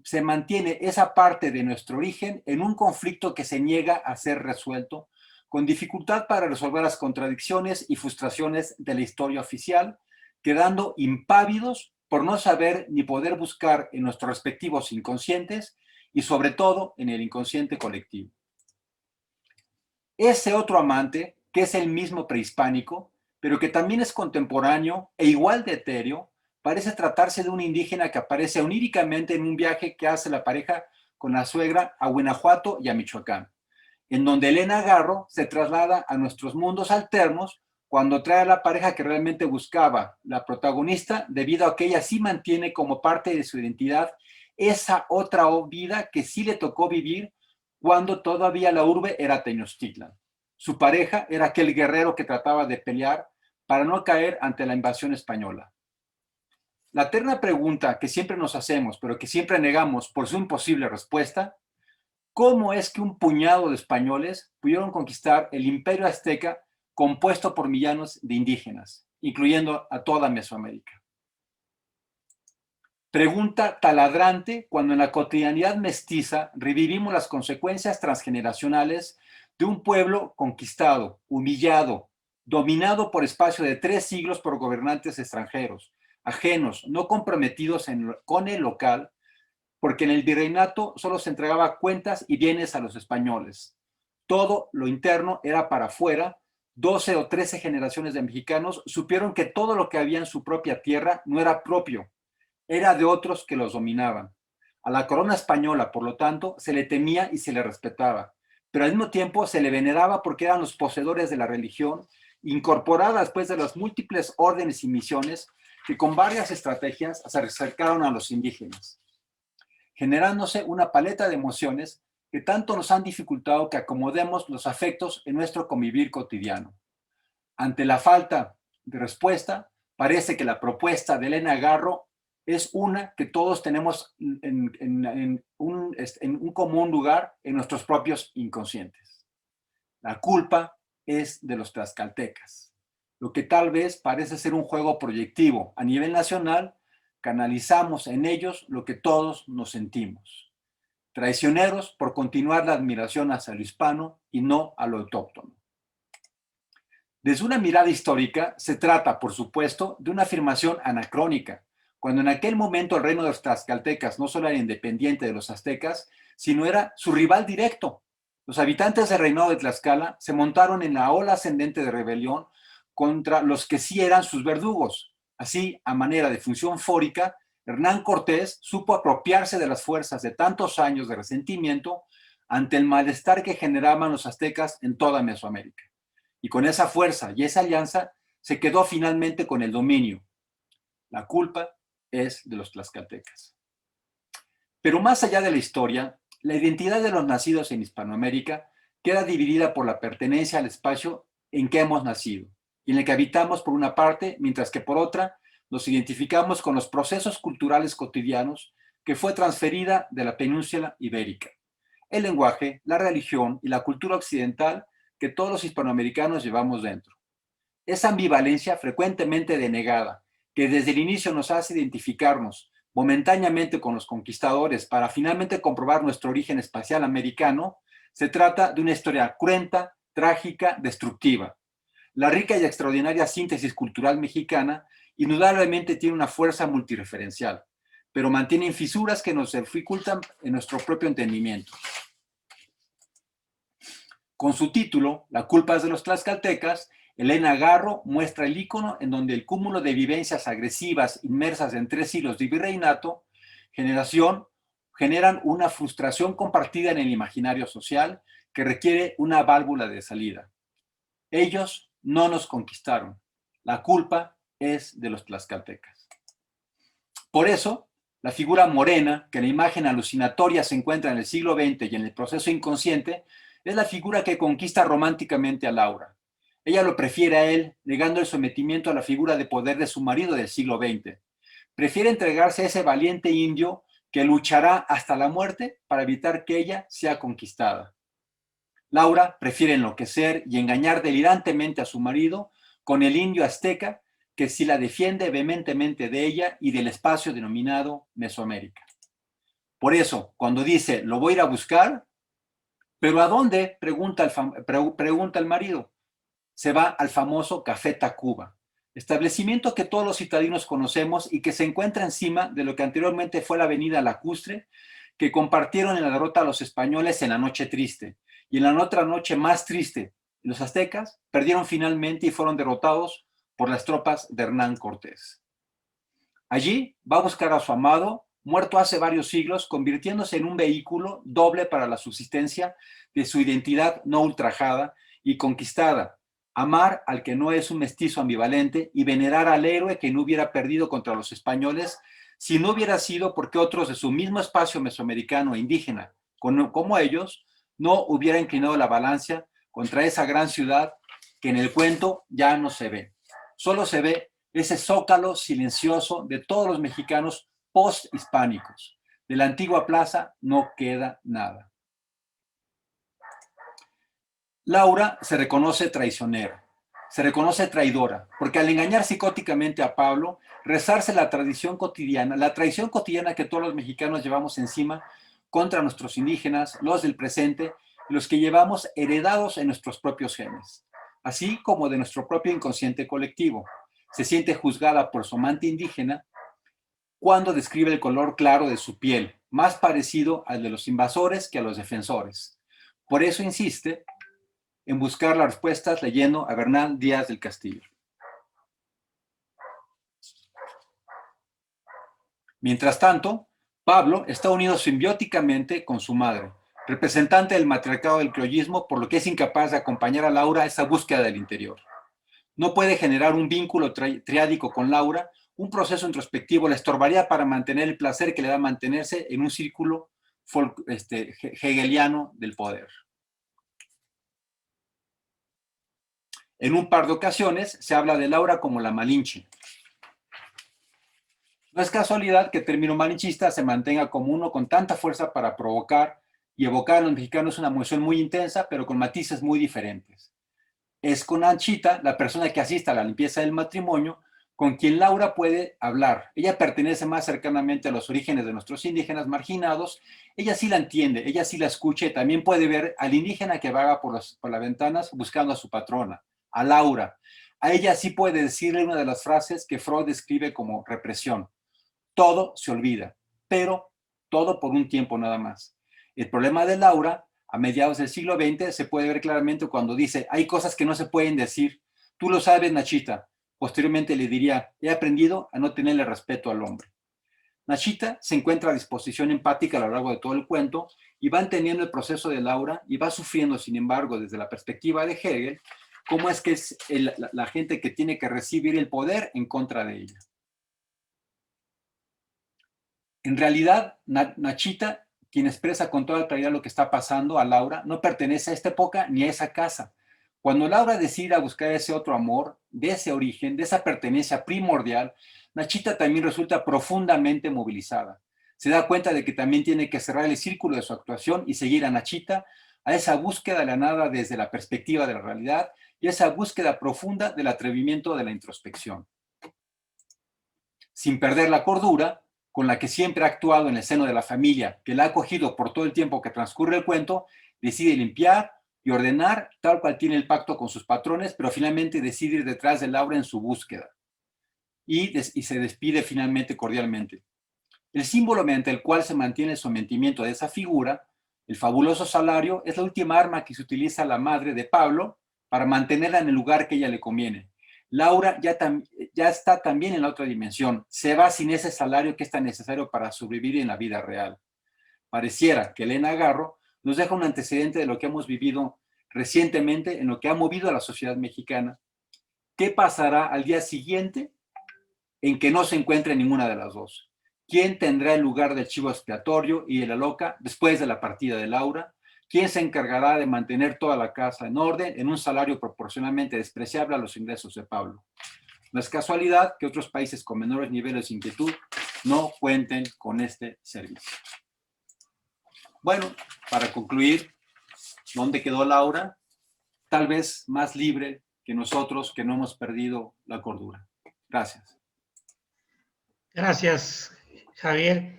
se mantiene esa parte de nuestro origen en un conflicto que se niega a ser resuelto, con dificultad para resolver las contradicciones y frustraciones de la historia oficial, quedando impávidos por no saber ni poder buscar en nuestros respectivos inconscientes y sobre todo en el inconsciente colectivo. Ese otro amante, que es el mismo prehispánico, pero que también es contemporáneo e igual de etéreo, parece tratarse de un indígena que aparece oníricamente en un viaje que hace la pareja con la suegra a Guanajuato y a Michoacán, en donde Elena Garro se traslada a nuestros mundos alternos cuando trae a la pareja que realmente buscaba la protagonista, debido a que ella sí mantiene como parte de su identidad esa otra vida que sí le tocó vivir cuando todavía la urbe era Tenochtitlan. Su pareja era aquel guerrero que trataba de pelear para no caer ante la invasión española. La eterna pregunta que siempre nos hacemos, pero que siempre negamos por su imposible respuesta: ¿cómo es que un puñado de españoles pudieron conquistar el imperio azteca compuesto por millones de indígenas, incluyendo a toda Mesoamérica? Pregunta taladrante cuando en la cotidianidad mestiza revivimos las consecuencias transgeneracionales de un pueblo conquistado, humillado, dominado por espacio de 3 siglos por gobernantes extranjeros, ajenos, no comprometidos con el local, porque en el virreinato solo se entregaba cuentas y bienes a los españoles. Todo lo interno era para afuera. 12 o 13 generaciones de mexicanos supieron que todo lo que había en su propia tierra no era propio, era de otros que los dominaban. A la corona española, por lo tanto, se le temía y se le respetaba, pero al mismo tiempo se le veneraba porque eran los poseedores de la religión, incorporada después de las múltiples órdenes y misiones que con varias estrategias se acercaron a los indígenas, generándose una paleta de emociones que tanto nos han dificultado que acomodemos los afectos en nuestro convivir cotidiano. Ante la falta de respuesta, parece que la propuesta de Elena Garro es una que todos tenemos en un común lugar en nuestros propios inconscientes. La culpa es de los tlaxcaltecas. Lo que tal vez parece ser un juego proyectivo a nivel nacional, canalizamos en ellos lo que todos nos sentimos. Traicioneros por continuar la admiración hacia lo hispano y no a lo autóctono. Desde una mirada histórica, se trata, por supuesto, de una afirmación anacrónica, cuando en aquel momento el reino de los tlaxcaltecas no solo era independiente de los aztecas, sino era su rival directo. Los habitantes del reinado de Tlaxcala se montaron en la ola ascendente de rebelión contra los que sí eran sus verdugos. Así, a manera de función fórica, Hernán Cortés supo apropiarse de las fuerzas de tantos años de resentimiento ante el malestar que generaban los aztecas en toda Mesoamérica. Y con esa fuerza y esa alianza se quedó finalmente con el dominio. La culpa es de los tlaxcaltecas. Pero más allá de la historia, la identidad de los nacidos en Hispanoamérica queda dividida por la pertenencia al espacio en que hemos nacido y en el que habitamos por una parte, mientras que por otra nos identificamos con los procesos culturales cotidianos que fue transferida de la península ibérica. El lenguaje, la religión y la cultura occidental que todos los hispanoamericanos llevamos dentro. Esa ambivalencia frecuentemente denegada, que desde el inicio nos hace identificarnos momentáneamente con los conquistadores para finalmente comprobar nuestro origen espacial americano, se trata de una historia cruenta, trágica, destructiva. La rica y extraordinaria síntesis cultural mexicana indudablemente tiene una fuerza multireferencial, pero mantiene fisuras que nos dificultan en nuestro propio entendimiento. Con su título, La culpa es de los tlaxcaltecas, Elena Garro muestra el ícono en donde el cúmulo de vivencias agresivas inmersas en 3 siglos de virreinato, generan una frustración compartida en el imaginario social que requiere una válvula de salida. Ellos no nos conquistaron. La culpa es de los tlaxcaltecas. Por eso, la figura morena, que en la imagen alucinatoria se encuentra en el siglo XX y en el proceso inconsciente, es la figura que conquista románticamente a Laura. Ella lo prefiere a él, negando el sometimiento a la figura de poder de su marido del siglo XX. Prefiere entregarse a ese valiente indio que luchará hasta la muerte para evitar que ella sea conquistada. Laura prefiere enloquecer y engañar delirantemente a su marido con el indio azteca que sí la defiende vehementemente de ella y del espacio denominado Mesoamérica. Por eso, cuando dice, lo voy a ir a buscar, ¿pero a dónde? Pregunta el marido. Se va al famoso Café Tacuba, establecimiento que todos los citadinos conocemos y que se encuentra encima de lo que anteriormente fue la avenida Lacustre, que compartieron en la derrota a los españoles en la Noche Triste. Y en la otra noche más triste, los aztecas perdieron finalmente y fueron derrotados por las tropas de Hernán Cortés. Allí va a buscar a su amado, muerto hace varios siglos, convirtiéndose en un vehículo doble para la subsistencia de su identidad no ultrajada y conquistada. Amar al que no es un mestizo ambivalente y venerar al héroe que no hubiera perdido contra los españoles si no hubiera sido porque otros de su mismo espacio mesoamericano e indígena, como ellos, no hubiera inclinado la balanza contra esa gran ciudad que en el cuento ya no se ve. Solo se ve ese zócalo silencioso de todos los mexicanos post-hispánicos. De la antigua plaza no queda nada. Laura se reconoce traicionera, se reconoce traidora, porque al engañar psicóticamente a Pablo, rezarse la tradición cotidiana, la traición cotidiana que todos los mexicanos llevamos encima contra nuestros indígenas, los del presente, los que llevamos heredados en nuestros propios genes, así como de nuestro propio inconsciente colectivo. Se siente juzgada por su amante indígena cuando describe el color claro de su piel, más parecido al de los invasores que a los defensores. Por eso insiste en buscar las respuestas leyendo a Bernal Díaz del Castillo. Mientras tanto, Pablo está unido simbióticamente con su madre, representante del matriarcado del criollismo, por lo que es incapaz de acompañar a Laura a esa búsqueda del interior. No puede generar un vínculo triádico con Laura, un proceso introspectivo le estorbaría para mantener el placer que le da mantenerse en un círculo hegeliano del poder. En un par de ocasiones se habla de Laura como la Malinche. No es casualidad que el término malinchista se mantenga como uno con tanta fuerza para provocar y evocar a los mexicanos una emoción muy intensa, pero con matices muy diferentes. Es con Nachita, la persona que asiste a la limpieza del matrimonio, con quien Laura puede hablar. Ella pertenece más cercanamente a los orígenes de nuestros indígenas marginados. Ella sí la entiende, ella sí la escucha y también puede ver al indígena que vaga por las ventanas buscando a su patrona, a Laura. A ella sí puede decirle una de las frases que Freud describe como represión. Todo se olvida, pero todo por un tiempo nada más. El problema de Laura, a mediados del siglo XX, se puede ver claramente cuando dice, hay cosas que no se pueden decir. Tú lo sabes, Nachita. Posteriormente le diría, he aprendido a no tenerle respeto al hombre. Nachita se encuentra a disposición empática a lo largo de todo el cuento y va entendiendo el proceso de Laura y va sufriendo, sin embargo, desde la perspectiva de Hegel, cómo es que es la gente que tiene que recibir el poder en contra de ella. En realidad, Nachita, quien expresa con toda claridad lo que está pasando a Laura, no pertenece a esta época ni a esa casa. Cuando Laura decide buscar ese otro amor, de ese origen, de esa pertenencia primordial, Nachita también resulta profundamente movilizada. Se da cuenta de que también tiene que cerrar el círculo de su actuación y seguir a Nachita a esa búsqueda de la nada desde la perspectiva de la realidad y esa búsqueda profunda del atrevimiento de la introspección. Sin perder la cordura, con la que siempre ha actuado en el seno de la familia, que la ha acogido por todo el tiempo que transcurre el cuento, decide limpiar y ordenar tal cual tiene el pacto con sus patrones, pero finalmente decide ir detrás de Laura en su búsqueda. Y se despide finalmente cordialmente. El símbolo mediante el cual se mantiene el sometimiento de esa figura, el fabuloso salario, es la última arma que se utiliza la madre de Pablo para mantenerla en el lugar que ella le conviene. Laura ya está también en la otra dimensión. Se va sin ese salario que es tan necesario para sobrevivir en la vida real. Pareciera que Elena Garro nos deja un antecedente de lo que hemos vivido recientemente, en lo que ha movido a la sociedad mexicana. ¿Qué pasará al día siguiente en que no se encuentre ninguna de las dos? ¿Quién tendrá el lugar del chivo expiatorio y de la loca después de la partida de Laura? ¿Quién se encargará de mantener toda la casa en orden en un salario proporcionalmente despreciable a los ingresos de Pablo? No es casualidad que otros países con menores niveles de inquietud no cuenten con este servicio. Bueno, para concluir, ¿dónde quedó Laura? Tal vez más libre que nosotros que no hemos perdido la cordura. Gracias. Gracias, Javier.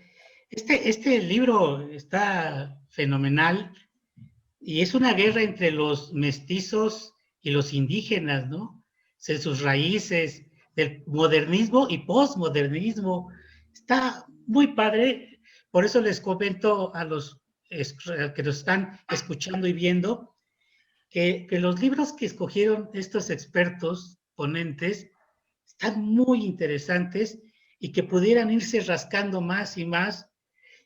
Este libro está fenomenal y es una guerra entre los mestizos y los indígenas, ¿no? De sus raíces, del modernismo y postmodernismo. Está muy padre, por eso les comento a los que nos están escuchando y viendo que los libros que escogieron estos expertos ponentes están muy interesantes y que pudieran irse rascando más y más.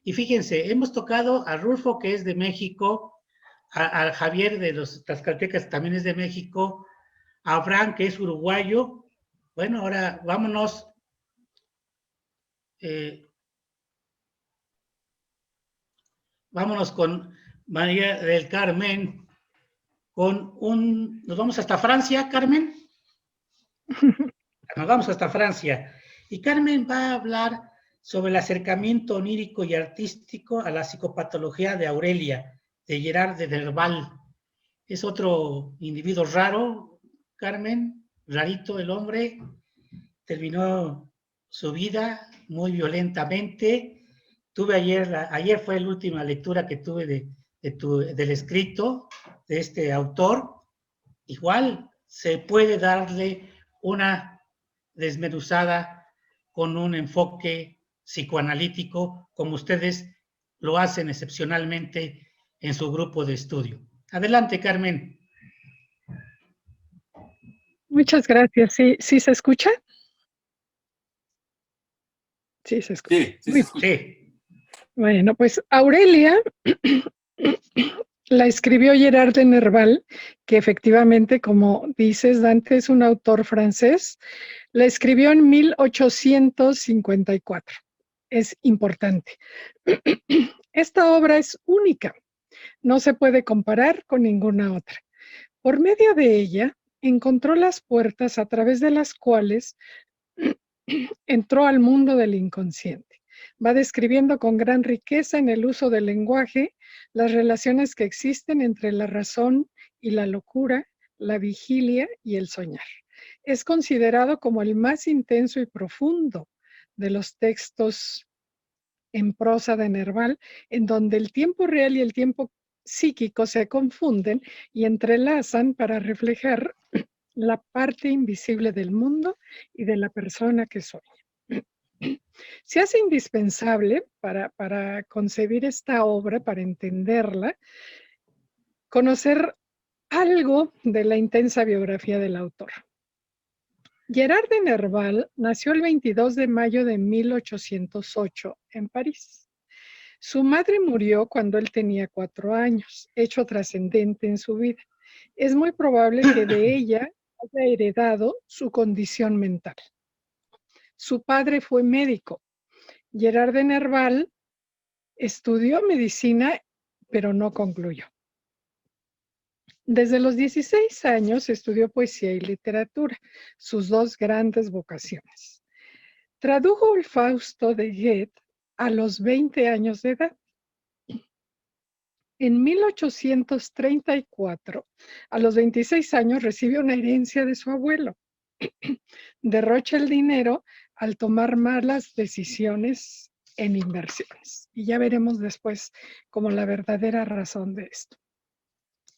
Y fíjense, hemos tocado a Rulfo, que es de México, a Javier de los Tlaxcaltecas, también es de México, a Abraham, que es uruguayo. Bueno, ahora vámonos. Vámonos con María del Carmen, nos vamos hasta Francia, Carmen. Nos vamos hasta Francia. Y Carmen va a hablar sobre el acercamiento onírico y artístico a la psicopatología de Aurelia, de Gerard de Nerval. Es otro individuo raro, Carmen, rarito el hombre, terminó su vida muy violentamente. Ayer fue la última lectura que tuve del escrito de este autor. Igual se puede darle una desmenuzada con un enfoque psicoanalítico, como ustedes lo hacen excepcionalmente en su grupo de estudio. Adelante, Carmen. Muchas gracias. ¿Sí se escucha? Sí se escucha. Sí. Bueno, pues Aurelia la escribió Gerard de Nerval, que efectivamente, como dices, Dante es un autor francés. La escribió en 1854. Es importante. Esta obra es única. No se puede comparar con ninguna otra. Por medio de ella, encontró las puertas a través de las cuales entró al mundo del inconsciente. Va describiendo con gran riqueza en el uso del lenguaje las relaciones que existen entre la razón y la locura, la vigilia y el soñar. Es considerado como el más intenso y profundo de los textos en prosa de Nerval, en donde el tiempo real y el tiempo psíquico se confunden y entrelazan para reflejar la parte invisible del mundo y de la persona que soy. Se hace indispensable para concebir esta obra, para entenderla, conocer algo de la intensa biografía del autor. Gerard de Nerval nació el 22 de mayo de 1808 en París. Su madre murió cuando él tenía 4 años, hecho trascendente en su vida. Es muy probable que de ella haya heredado su condición mental. Su padre fue médico. Gerard de Nerval estudió medicina, pero no concluyó. Desde los 16 años estudió poesía y literatura, sus 2 grandes vocaciones. Tradujo el Fausto de Goethe a los 20 años de edad. En 1834, a los 26 años, recibió una herencia de su abuelo. Derrocha el dinero al tomar malas decisiones en inversiones. Y ya veremos después como la verdadera razón de esto.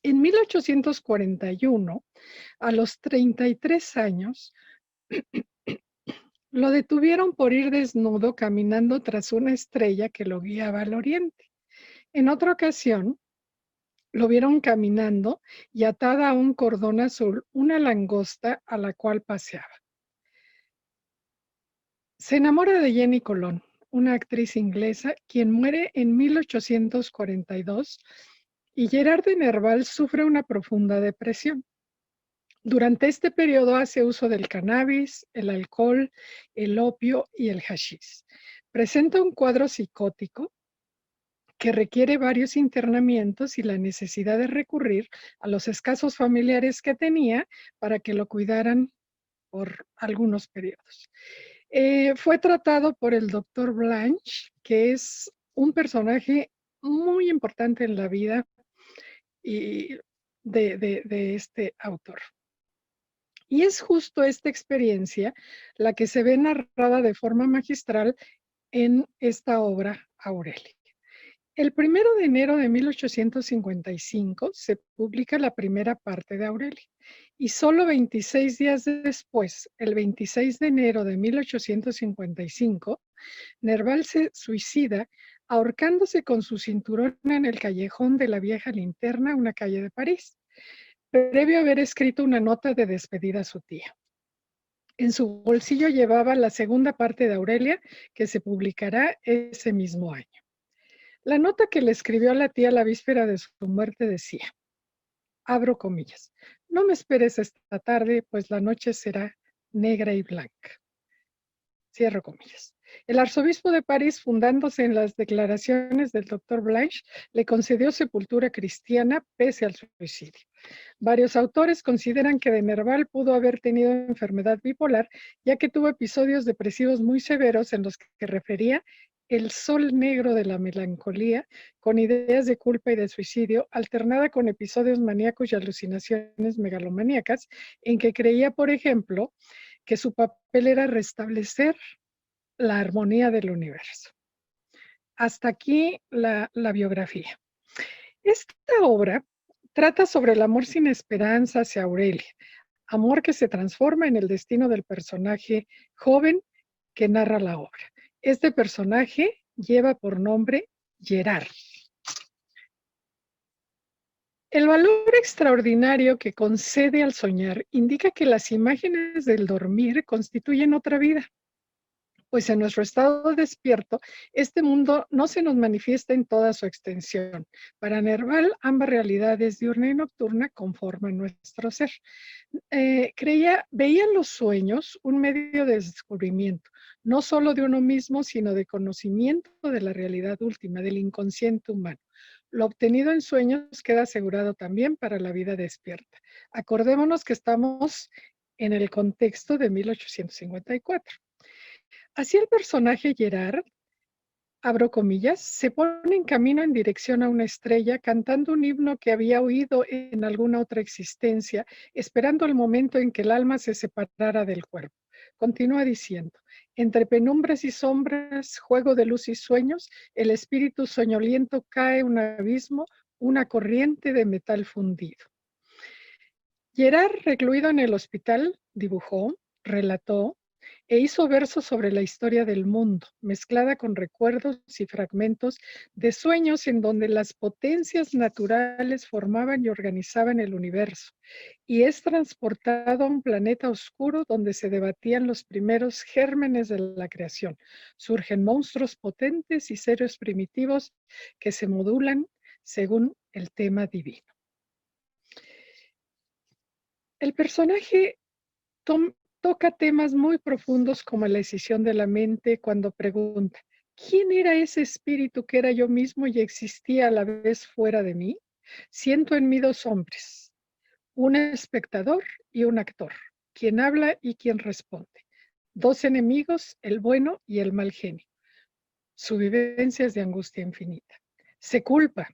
En 1841, a los 33 años, lo detuvieron por ir desnudo caminando tras una estrella que lo guiaba al oriente. En otra ocasión, lo vieron caminando y atada a un cordón azul una langosta a la cual paseaba. Se enamora de Jenny Colón, una actriz inglesa, quien muere en 1842, y Gerard de Nerval sufre una profunda depresión. Durante este periodo hace uso del cannabis, el alcohol, el opio y el hashish. Presenta un cuadro psicótico que requiere varios internamientos y la necesidad de recurrir a los escasos familiares que tenía para que lo cuidaran por algunos periodos. Fue tratado por el doctor Blanche, que es un personaje muy importante en la vida y de este autor. Y es justo esta experiencia la que se ve narrada de forma magistral en esta obra, Aurelia. El 1 de enero de 1855 se publica la primera parte de Aurelia y solo 26 días después, el 26 de enero de 1855, Nerval se suicida ahorcándose con su cinturón en el callejón de la Vieja Linterna, una calle de París, previo a haber escrito una nota de despedida a su tía. En su bolsillo llevaba la segunda parte de Aurelia, que se publicará ese mismo año. La nota que le escribió a la tía la víspera de su muerte decía, abro comillas, no me esperes esta tarde, pues la noche será negra y blanca. Cierro comillas. El arzobispo de París, fundándose en las declaraciones del doctor Blanche, le concedió sepultura cristiana pese al suicidio. Varios autores consideran que de Nerval pudo haber tenido enfermedad bipolar, ya que tuvo episodios depresivos muy severos en los que refería el sol negro de la melancolía, con ideas de culpa y de suicidio, alternada con episodios maníacos y alucinaciones megalomaníacas, en que creía, por ejemplo, que su papel era restablecer la armonía del universo. Hasta aquí la biografía. Esta obra trata sobre el amor sin esperanza hacia Aurelia, amor que se transforma en el destino del personaje joven que narra la obra. Este personaje lleva por nombre Gerard. El valor extraordinario que concede al soñar indica que las imágenes del dormir constituyen otra vida, pues en nuestro estado despierto, este mundo no se nos manifiesta en toda su extensión. Para Nerval, ambas realidades, diurna y nocturna, conforman nuestro ser. Veía en los sueños un medio de descubrimiento, no solo de uno mismo, sino de conocimiento de la realidad última, del inconsciente humano. Lo obtenido en sueños queda asegurado también para la vida despierta. Acordémonos que estamos en el contexto de 1854. Así el personaje Gerard, abro comillas, se pone en camino en dirección a una estrella cantando un himno que había oído en alguna otra existencia, esperando el momento en que el alma se separara del cuerpo. Continúa diciendo, entre penumbras y sombras, juego de luz y sueños, el espíritu soñoliento cae en un abismo, una corriente de metal fundido. Gerard, recluido en el hospital, dibujó, relató, e hizo versos sobre la historia del mundo, mezclada con recuerdos y fragmentos de sueños en donde las potencias naturales formaban y organizaban el universo, y es transportado a un planeta oscuro donde se debatían los primeros gérmenes de la creación. Surgen monstruos potentes y seres primitivos que se modulan según el tema divino. El personaje toca temas muy profundos como la decisión de la mente cuando pregunta, ¿quién era ese espíritu que era yo mismo y existía a la vez fuera de mí? Siento en mí dos hombres, un espectador y un actor, quien habla y quien responde. Dos enemigos, el bueno y el mal genio. Su vivencia es de angustia infinita. Se culpa.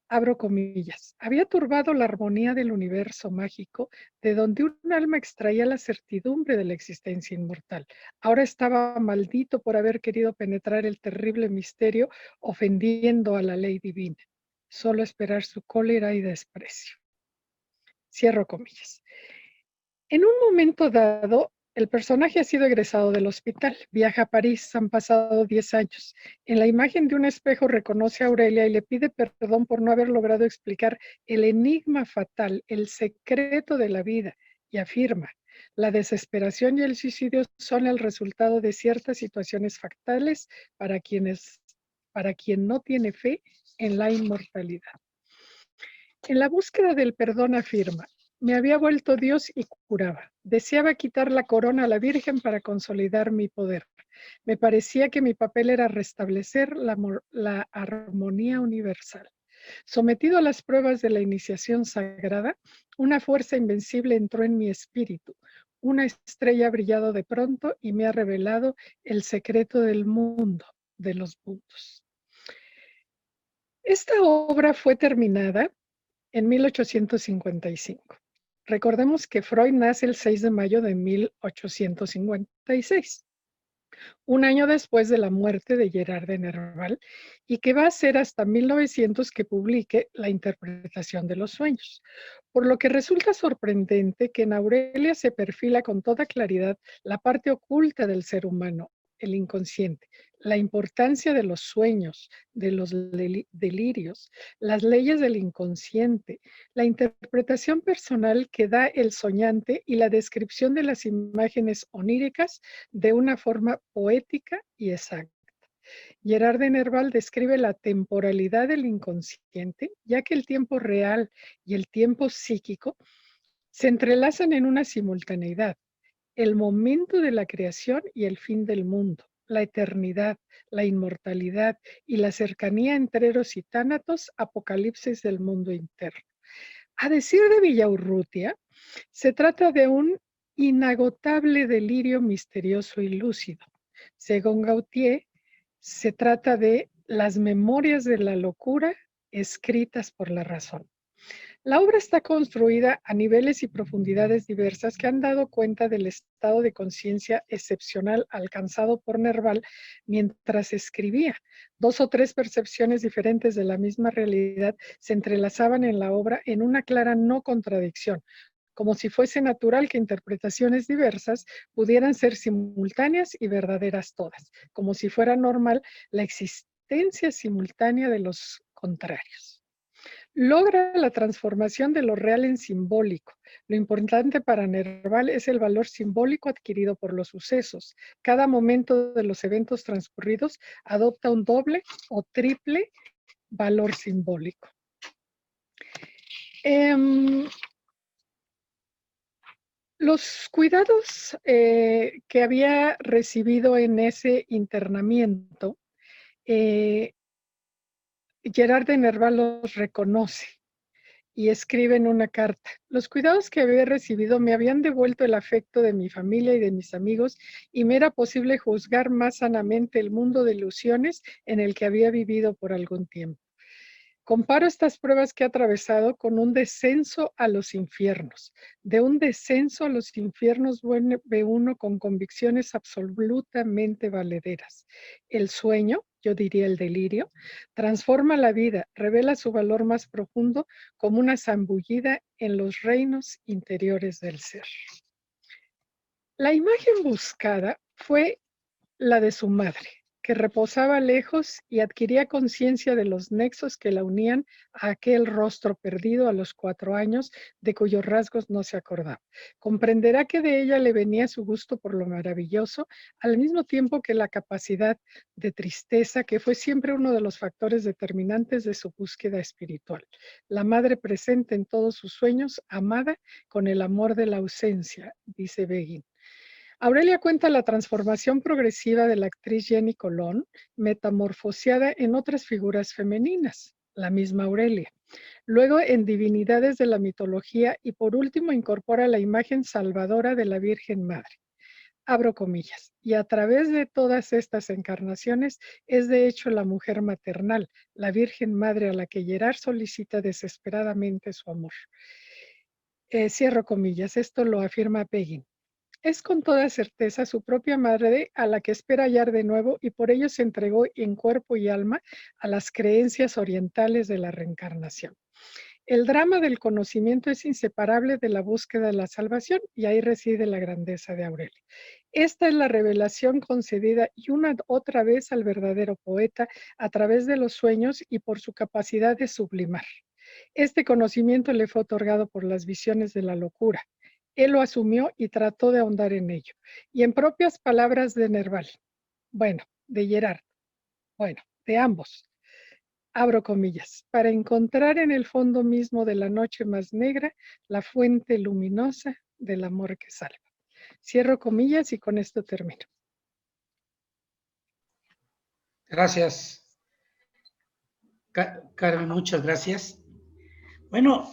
Abro comillas, había turbado la armonía del universo mágico, de donde un alma extraía la certidumbre de la existencia inmortal. Ahora estaba maldito por haber querido penetrar el terrible misterio, ofendiendo a la ley divina. Solo esperar su cólera y desprecio. Cierro comillas. En un momento dado, el personaje ha sido egresado del hospital, viaja a París, han pasado 10 años. En la imagen de un espejo reconoce a Aurelia y le pide perdón por no haber logrado explicar el enigma fatal, el secreto de la vida, y afirma, la desesperación y el suicidio son el resultado de ciertas situaciones fatales para quien no tiene fe en la inmortalidad. En la búsqueda del perdón afirma, me había vuelto Dios y curaba. Deseaba quitar la corona a la Virgen para consolidar mi poder. Me parecía que mi papel era restablecer la armonía universal. Sometido a las pruebas de la iniciación sagrada, una fuerza invencible entró en mi espíritu. Una estrella ha brillado de pronto y me ha revelado el secreto del mundo, de los mundos. Esta obra fue terminada en 1855. Recordemos que Freud nace el 6 de mayo de 1856. un año después de la muerte de Gerard de Nerval, y que va a ser hasta 1900 que publique La interpretación de los sueños. Por lo que resulta sorprendente que en Aurelia se perfila con toda claridad la parte oculta del ser humano, el inconsciente, la importancia de los sueños, de los delirios, las leyes del inconsciente, la interpretación personal que da el soñante y la descripción de las imágenes oníricas de una forma poética y exacta. Gerard de Nerval describe la temporalidad del inconsciente, ya que el tiempo real y el tiempo psíquico se entrelazan en una simultaneidad, el momento de la creación y el fin del mundo, la eternidad, la inmortalidad y la cercanía entre eros y tánatos, apocalipsis del mundo interno. A decir de Villaurrutia, se trata de un inagotable delirio misterioso y lúcido. Según Gautier, se trata de las memorias de la locura escritas por la razón. La obra está construida a niveles y profundidades diversas que han dado cuenta del estado de conciencia excepcional alcanzado por Nerval mientras escribía. 2 o 3 percepciones diferentes de la misma realidad se entrelazaban en la obra en una clara no contradicción, como si fuese natural que interpretaciones diversas pudieran ser simultáneas y verdaderas todas, como si fuera normal la existencia simultánea de los contrarios. Logra la transformación de lo real en simbólico. Lo importante para Nerval es el valor simbólico adquirido por los sucesos. Cada momento de los eventos transcurridos adopta un doble o triple valor simbólico. Los cuidados que había recibido en ese internamiento, Gerard de Nerval los reconoce y escribe en una carta: los cuidados que había recibido me habían devuelto el afecto de mi familia y de mis amigos, y me era posible juzgar más sanamente el mundo de ilusiones en el que había vivido por algún tiempo. Comparo estas pruebas que he atravesado con un descenso a los infiernos. De un descenso a los infiernos ve uno con convicciones absolutamente valederas. El sueño, yo diría el delirio, transforma la vida, revela su valor más profundo como una zambullida en los reinos interiores del ser. La imagen buscada fue la de su madre, que reposaba lejos y adquiría conciencia de los nexos que la unían a aquel rostro perdido a los 4 años, de cuyos rasgos no se acordaba. Comprenderá que de ella le venía su gusto por lo maravilloso, al mismo tiempo que la capacidad de tristeza, que fue siempre uno de los factores determinantes de su búsqueda espiritual. La madre presente en todos sus sueños, amada con el amor de la ausencia, dice Begin. Aurelia cuenta la transformación progresiva de la actriz Jenny Colón, metamorfoseada en otras figuras femeninas, la misma Aurelia. Luego en divinidades de la mitología y por último incorpora la imagen salvadora de la Virgen Madre. Abro comillas. Y a través de todas estas encarnaciones es de hecho la mujer maternal, la Virgen Madre a la que Gerard solicita desesperadamente su amor. Cierro comillas. Esto lo afirma Begin. Es con toda certeza su propia madre a la que espera hallar de nuevo, y por ello se entregó en cuerpo y alma a las creencias orientales de la reencarnación. El drama del conocimiento es inseparable de la búsqueda de la salvación, y ahí reside la grandeza de Aurelia. Esta es la revelación concedida y una otra vez al verdadero poeta a través de los sueños y por su capacidad de sublimar. Este conocimiento le fue otorgado por las visiones de la locura. Él lo asumió y trató de ahondar en ello. Y en propias palabras de Nerval, de Gerard, de ambos, abro comillas, para encontrar en el fondo mismo de la noche más negra la fuente luminosa del amor que salva. Cierro comillas y con esto termino. Gracias, Carmen, muchas gracias. Bueno,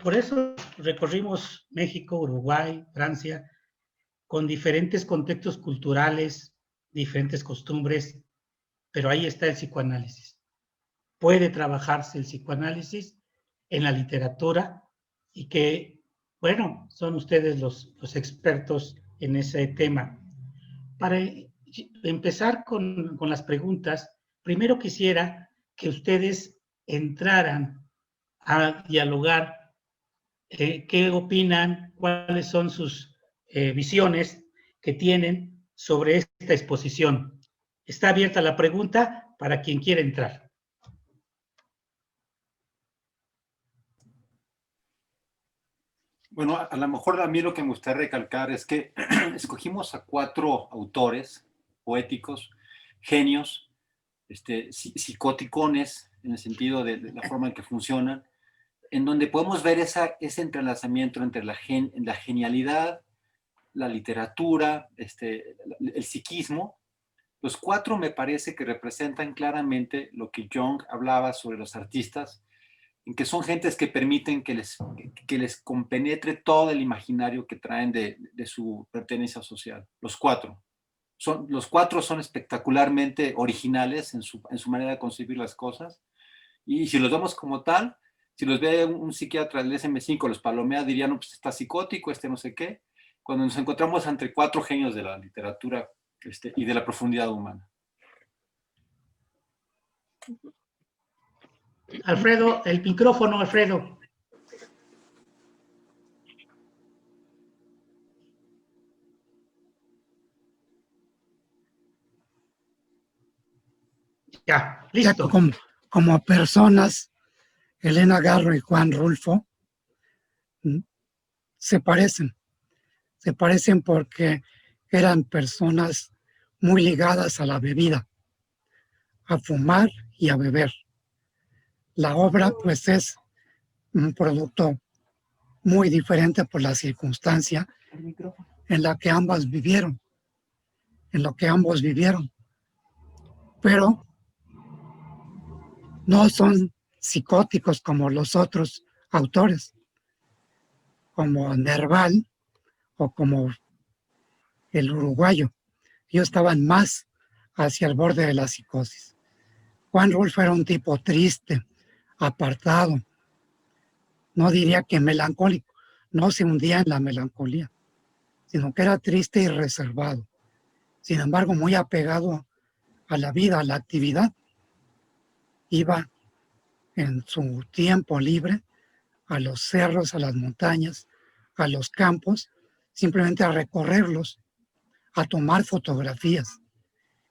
por eso recorrimos México, Uruguay, Francia, con diferentes contextos culturales, diferentes costumbres, pero ahí está el psicoanálisis. Puede trabajarse el psicoanálisis en la literatura y que, son ustedes los expertos en ese tema. para empezar con las preguntas, primero quisiera que ustedes entraran a dialogar qué opinan, cuáles son sus visiones que tienen sobre esta exposición. Está abierta la pregunta para quien quiera entrar. Bueno, a lo mejor a mí lo que me gustaría recalcar es que escogimos a 4 autores poéticos, genios, psicoticones, en el sentido de la forma en que funcionan, en donde podemos ver ese entrelazamiento entre la genialidad, la literatura, el psiquismo. Los 4 me parece que representan claramente lo que Jung hablaba sobre los artistas, en que son gentes que permiten que les compenetre todo el imaginario que traen de su pertenencia social. Los 4. Los 4 son espectacularmente originales en su manera de concebir las cosas. Y si los vemos como tal, si los ve un psiquiatra del DSM-5, los palomea, dirían, no, pues está psicótico, no sé qué. Cuando nos encontramos entre 4 genios de la literatura y de la profundidad humana. Alfredo, el micrófono, Alfredo. Ya, listo. Ya como personas, Elena Garro y Juan Rulfo se parecen porque eran personas muy ligadas a la bebida, a fumar y a beber. La obra pues es un producto muy diferente por la circunstancia en la que ambos vivieron, pero no son psicóticos como los otros autores, como Nerval o como el uruguayo. Ellos estaban más hacia el borde de la psicosis. Juan Rulfo era un tipo triste, apartado, no diría que melancólico, no se hundía en la melancolía, sino que era triste y reservado. Sin embargo, muy apegado a la vida, a la actividad. Iba en su tiempo libre a los cerros, a las montañas, a los campos, simplemente a recorrerlos, a tomar fotografías,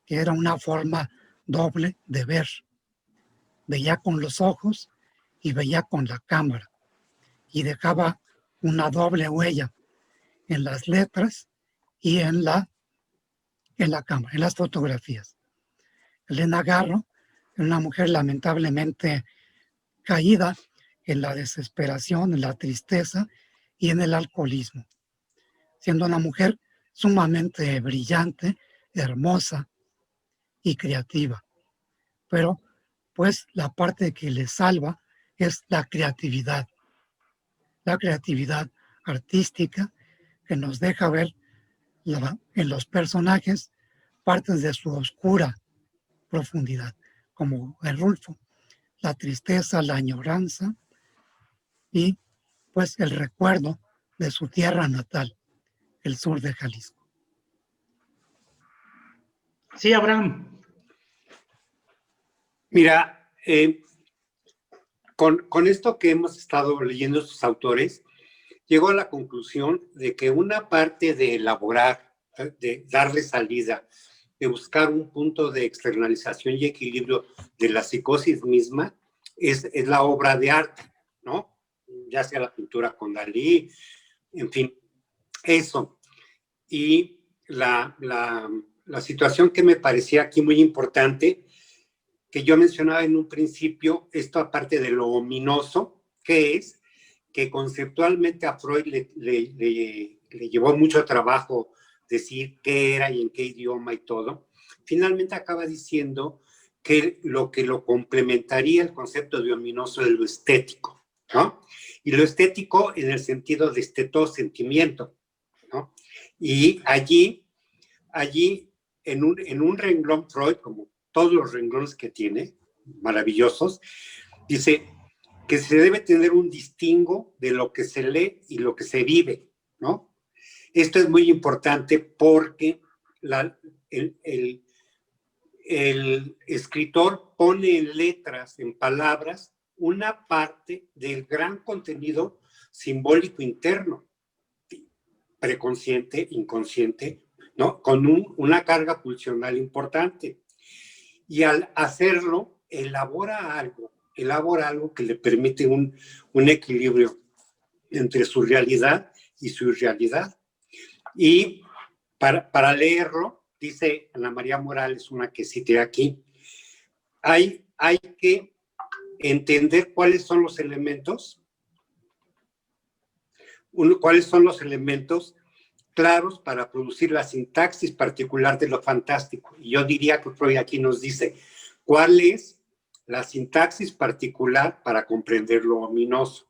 que era una forma doble de ver. Veía con los ojos y veía con la cámara, y dejaba una doble huella en las letras y en la cámara, en las fotografías. Elena Garro era una mujer lamentablemente caída en la desesperación, en la tristeza y en el alcoholismo, siendo una mujer sumamente brillante, hermosa y creativa. Pero pues la parte que le salva es la creatividad artística que nos deja ver en los personajes partes de su oscura profundidad, como en Rulfo, la tristeza, la añoranza y pues el recuerdo de su tierra natal, el sur de Jalisco. Sí, Abraham. Mira, con esto que hemos estado leyendo estos autores, llegó a la conclusión de que una parte de elaborar, de darle salida, de buscar un punto de externalización y equilibrio de la psicosis misma, es la obra de arte, ¿no? Ya sea la pintura con Dalí, en fin, eso. Y la situación que me parecía aquí muy importante, que yo mencionaba en un principio, esto aparte de lo ominoso, que es que conceptualmente a Freud le llevó mucho trabajo decir qué era y en qué idioma y todo, finalmente acaba diciendo que lo complementaría el concepto de ominoso es lo estético, ¿no? Y lo estético en el sentido de todo sentimiento, ¿no? Y allí en un renglón Freud, como todos los renglones que tiene, maravillosos, dice que se debe tener un distingo de lo que se lee y lo que se vive, ¿no? Esto es muy importante porque el escritor pone en letras, en palabras, una parte del gran contenido simbólico interno, preconsciente, inconsciente, ¿no? Con una carga pulsional importante. Y al hacerlo, elabora algo que le permite un equilibrio entre su realidad y su irrealidad. Y para leerlo, dice Ana María Morales, una que cité aquí, hay que entender cuáles son los elementos claros para producir la sintaxis particular de lo fantástico. Y yo diría que Freud aquí nos dice cuál es la sintaxis particular para comprender lo ominoso,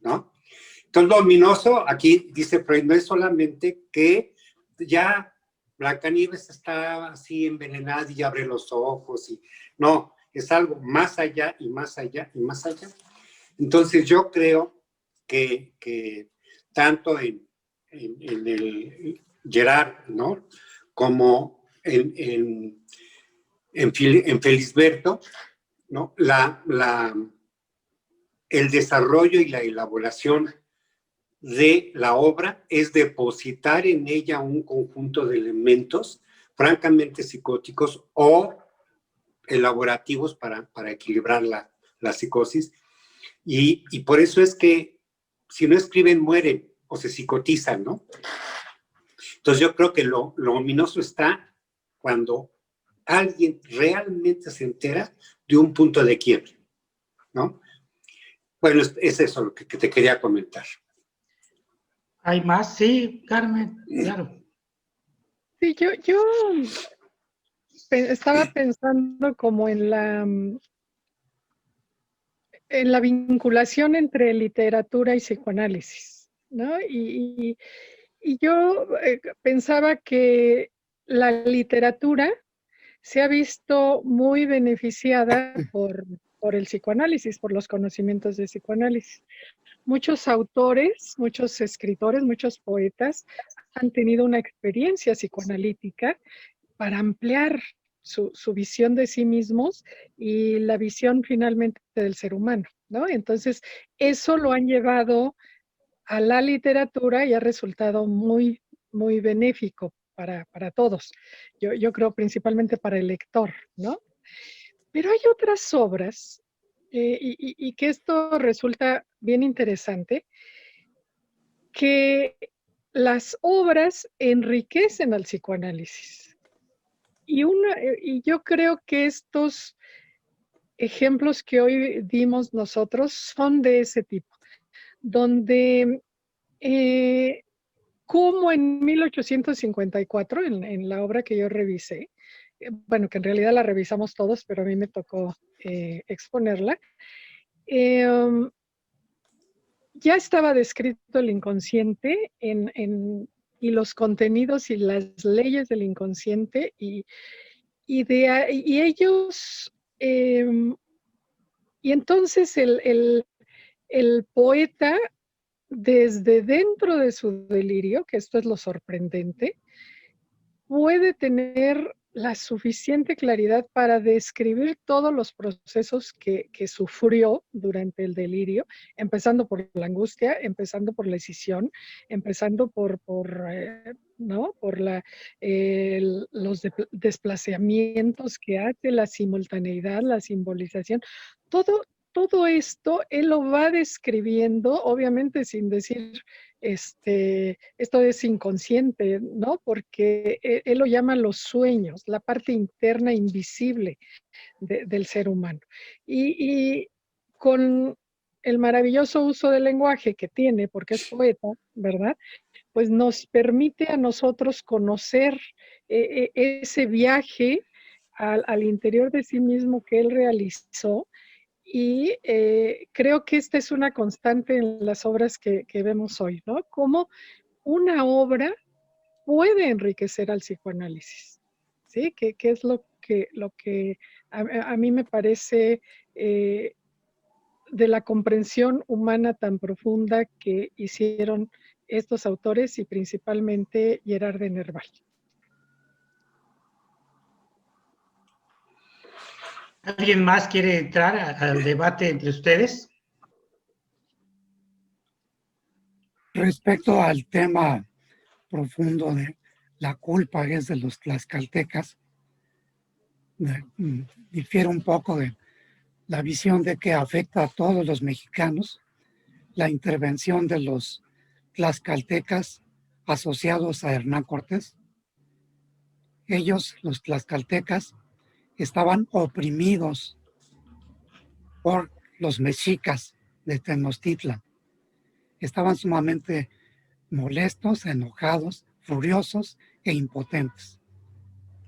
¿no? Entonces, lo ominoso, aquí dice Freud, no es solamente que ya Blancanieves está así envenenada y abre los ojos, no, es algo más allá y más allá y más allá. Entonces, yo creo que tanto en el Gerard, ¿no? Como en Felisberto, ¿no? El desarrollo y la elaboración de la obra es depositar en ella un conjunto de elementos francamente psicóticos o elaborativos para equilibrar la psicosis. Y por eso es que si no escriben, mueren o se psicotizan, ¿no? Entonces yo creo que lo ominoso está cuando alguien realmente se entera de un punto de quiebre, ¿no? Bueno, es eso lo que te quería comentar. ¿Hay más? Sí, Carmen, claro. Sí, yo estaba pensando como en la vinculación entre literatura y psicoanálisis, ¿no? Y yo pensaba que la literatura se ha visto muy beneficiada por el psicoanálisis, por los conocimientos de psicoanálisis. Muchos autores, muchos escritores, muchos poetas han tenido una experiencia psicoanalítica para ampliar su visión de sí mismos y la visión finalmente del ser humano, ¿no? Entonces, eso lo han llevado a la literatura y ha resultado muy, muy benéfico para todos. Yo creo principalmente para el lector, ¿no? Pero hay otras obras, y que esto resulta bien interesante, que las obras enriquecen al psicoanálisis. Y yo creo que estos ejemplos que hoy dimos nosotros son de ese tipo, donde como en 1854, en la obra que yo revisé, bueno, que en realidad la revisamos todos, pero a mí me tocó exponerla, ya estaba descrito el inconsciente y los contenidos y las leyes del inconsciente y ellos, y entonces el poeta, desde dentro de su delirio, que esto es lo sorprendente, puede tener la suficiente claridad para describir todos los procesos que sufrió durante el delirio, empezando por la angustia, empezando por la escisión, empezando por los desplazamientos que hace, la simultaneidad, la simbolización, todo esto él lo va describiendo, obviamente sin decir esto es inconsciente, ¿no? Porque él lo llama los sueños, la parte interna invisible del ser humano. Y con el maravilloso uso del lenguaje que tiene, porque es poeta, ¿verdad? Pues nos permite a nosotros conocer ese viaje al interior de sí mismo que él realizó. Y creo que esta es una constante en las obras que vemos hoy, ¿no? Cómo una obra puede enriquecer al psicoanálisis, ¿sí? Que es lo que a mí me parece de la comprensión humana tan profunda que hicieron estos autores y principalmente Gerard de Nerval. ¿Alguien más quiere entrar al debate entre ustedes? Respecto al tema profundo de la culpa es de los tlaxcaltecas, difiere un poco de la visión de que afecta a todos los mexicanos la intervención de los tlaxcaltecas asociados a Hernán Cortés. Ellos, los tlaxcaltecas, estaban oprimidos por los mexicas de Tenochtitlan. Estaban sumamente molestos, enojados, furiosos e impotentes.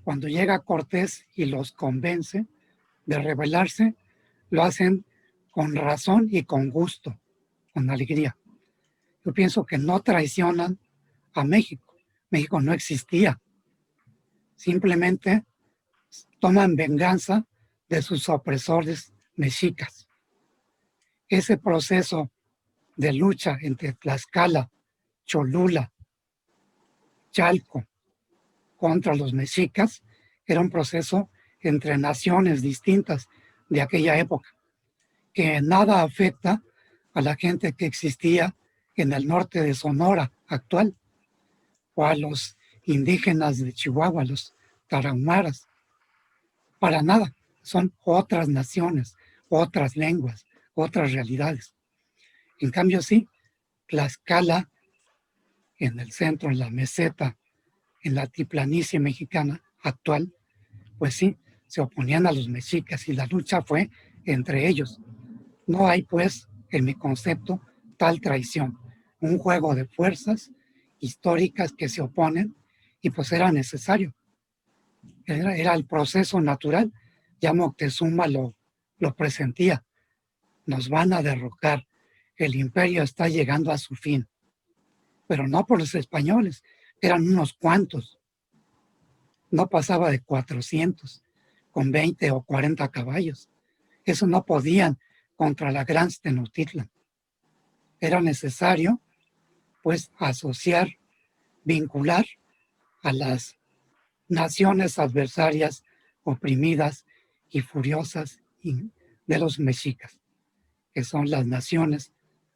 Cuando llega Cortés y los convence de rebelarse, lo hacen con razón y con gusto, con alegría. Yo pienso que no traicionan a México. México no existía. Simplemente toman venganza de sus opresores mexicas. Ese proceso de lucha entre Tlaxcala, Cholula, Chalco contra los mexicas era un proceso entre naciones distintas de aquella época, que nada afecta a la gente que existía en el norte de Sonora actual, o a los indígenas de Chihuahua, los tarahumaras. Para nada, son otras naciones, otras lenguas, otras realidades. En cambio, sí, Tlaxcala, en el centro, en la meseta, en la altiplanicie mexicana actual, pues sí, se oponían a los mexicas y la lucha fue entre ellos. No hay, pues, en mi concepto, tal traición. Un juego de fuerzas históricas que se oponen y pues era necesario. Era el proceso natural. Ya Moctezuma lo presentía. Nos van a derrocar. El imperio está llegando a su fin. Pero no por los españoles. Eran unos cuantos. No pasaba de 400, con 20 o 40 caballos. Eso no podían contra la gran Tenochtitlan. Era necesario, pues, asociar, vincular a las naciones adversarias, oprimidas y furiosas de los mexicas, que son las naciones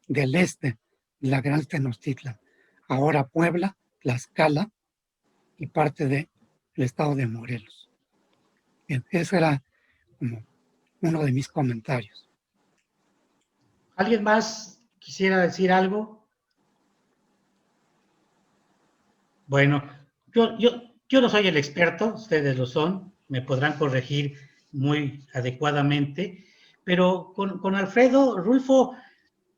del este de la gran Tenochtitlan. Ahora Puebla, Tlaxcala y parte del estado de Morelos. Bien, ese era como uno de mis comentarios. ¿Alguien más quisiera decir algo? Bueno, yo no soy el experto, ustedes lo son, me podrán corregir muy adecuadamente, pero con Alfredo Rulfo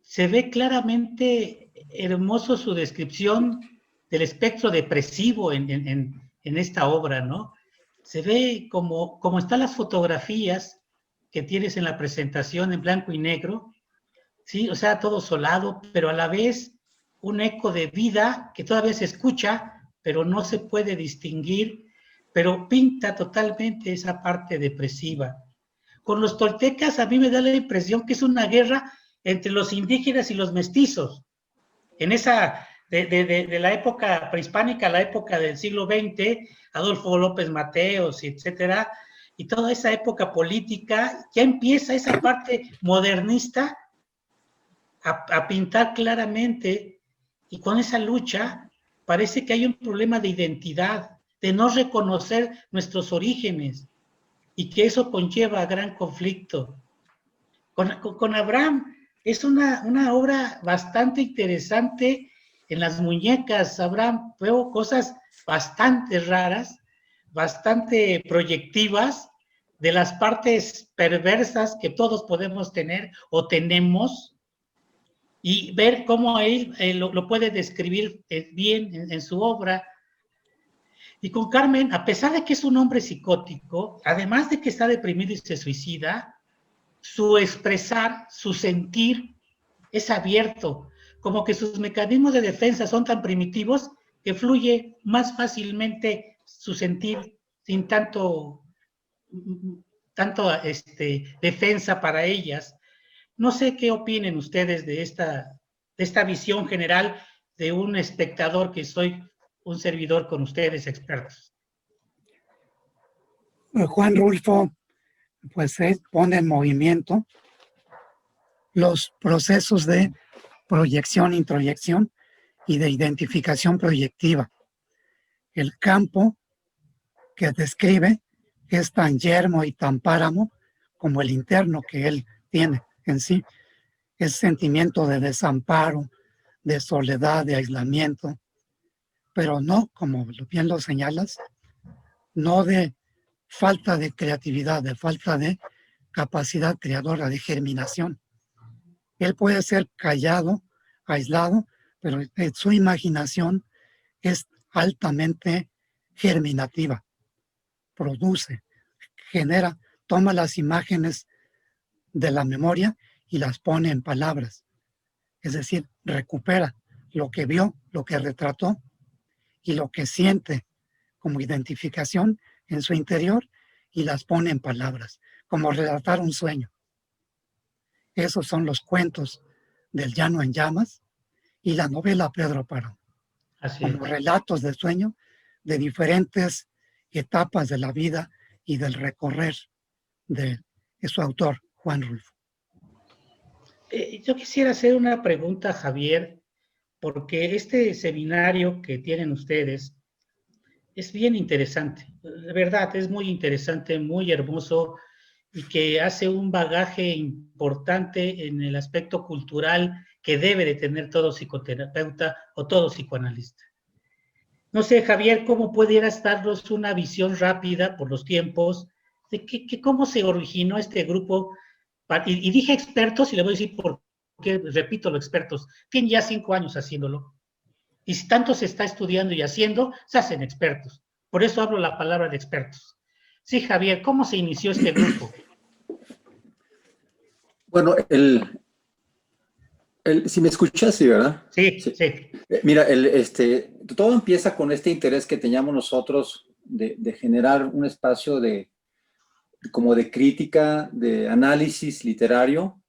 se ve claramente hermoso su descripción del espectro depresivo en esta obra, ¿no? Se ve como están las fotografías que tienes en la presentación en blanco y negro, ¿sí? O sea, todo solado, pero a la vez un eco de vida que todavía se escucha, pero no se puede distinguir, pero pinta totalmente esa parte depresiva. Con los toltecas a mí me da la impresión que es una guerra entre los indígenas y los mestizos. En esa, de la época prehispánica, la época del siglo XX, Adolfo López Mateos, etcétera, y toda esa época política, ya empieza esa parte modernista a pintar claramente, y con esa lucha parece que hay un problema de identidad, de no reconocer nuestros orígenes, y que eso conlleva a gran conflicto. Con Abraham es una obra bastante interesante en las muñecas. Abraham, veo cosas bastante raras, bastante proyectivas, de las partes perversas que todos podemos tener o tenemos, y ver cómo él lo puede describir bien en su obra. Y con Carmen, a pesar de que es un hombre psicótico, además de que está deprimido y se suicida, su expresar, su sentir es abierto, como que sus mecanismos de defensa son tan primitivos que fluye más fácilmente su sentir sin tanto defensa para ellas. No sé qué opinen ustedes de esta visión general de un espectador que soy un servidor con ustedes, expertos. Juan Rulfo pues se pone en movimiento los procesos de proyección, introyección y de identificación proyectiva. El campo que describe es tan yermo y tan páramo como el interno que él tiene en sí. Es sentimiento de desamparo, de soledad, de aislamiento, pero no, como bien lo señalas, no de falta de creatividad, de falta de capacidad creadora, de germinación. Él puede ser callado, aislado, pero su imaginación es altamente germinativa, produce, genera, toma las imágenes de la memoria y las pone en palabras. Es decir, recupera lo que vio, lo que retrató y lo que siente como identificación en su interior y las pone en palabras, como relatar un sueño. Esos son los cuentos del Llano en Llamas y la novela Pedro Páramo, Así como es. relatos de sueño de diferentes etapas de la vida y del recorrer de su autor, Juan Rulfo. Yo quisiera hacer una pregunta, Javier, porque este seminario que tienen ustedes es bien interesante. De verdad, es muy interesante, muy hermoso y que hace un bagaje importante en el aspecto cultural que debe de tener todo psicoterapeuta o todo psicoanalista. No sé, Javier, ¿cómo pudieras darnos una visión rápida por los tiempos de cómo se originó este grupo? Y dije expertos y le voy a decir por qué, repito, los expertos. Tienen ya 5 años haciéndolo. Y si tanto se está estudiando y haciendo, se hacen expertos. Por eso hablo la palabra de expertos. Sí, Javier, ¿cómo se inició este grupo? Bueno, si me escuchas, sí, ¿verdad? Sí, Sí. sí. Mira, todo empieza con este interés que teníamos nosotros de generar un espacio como de crítica, de análisis literario,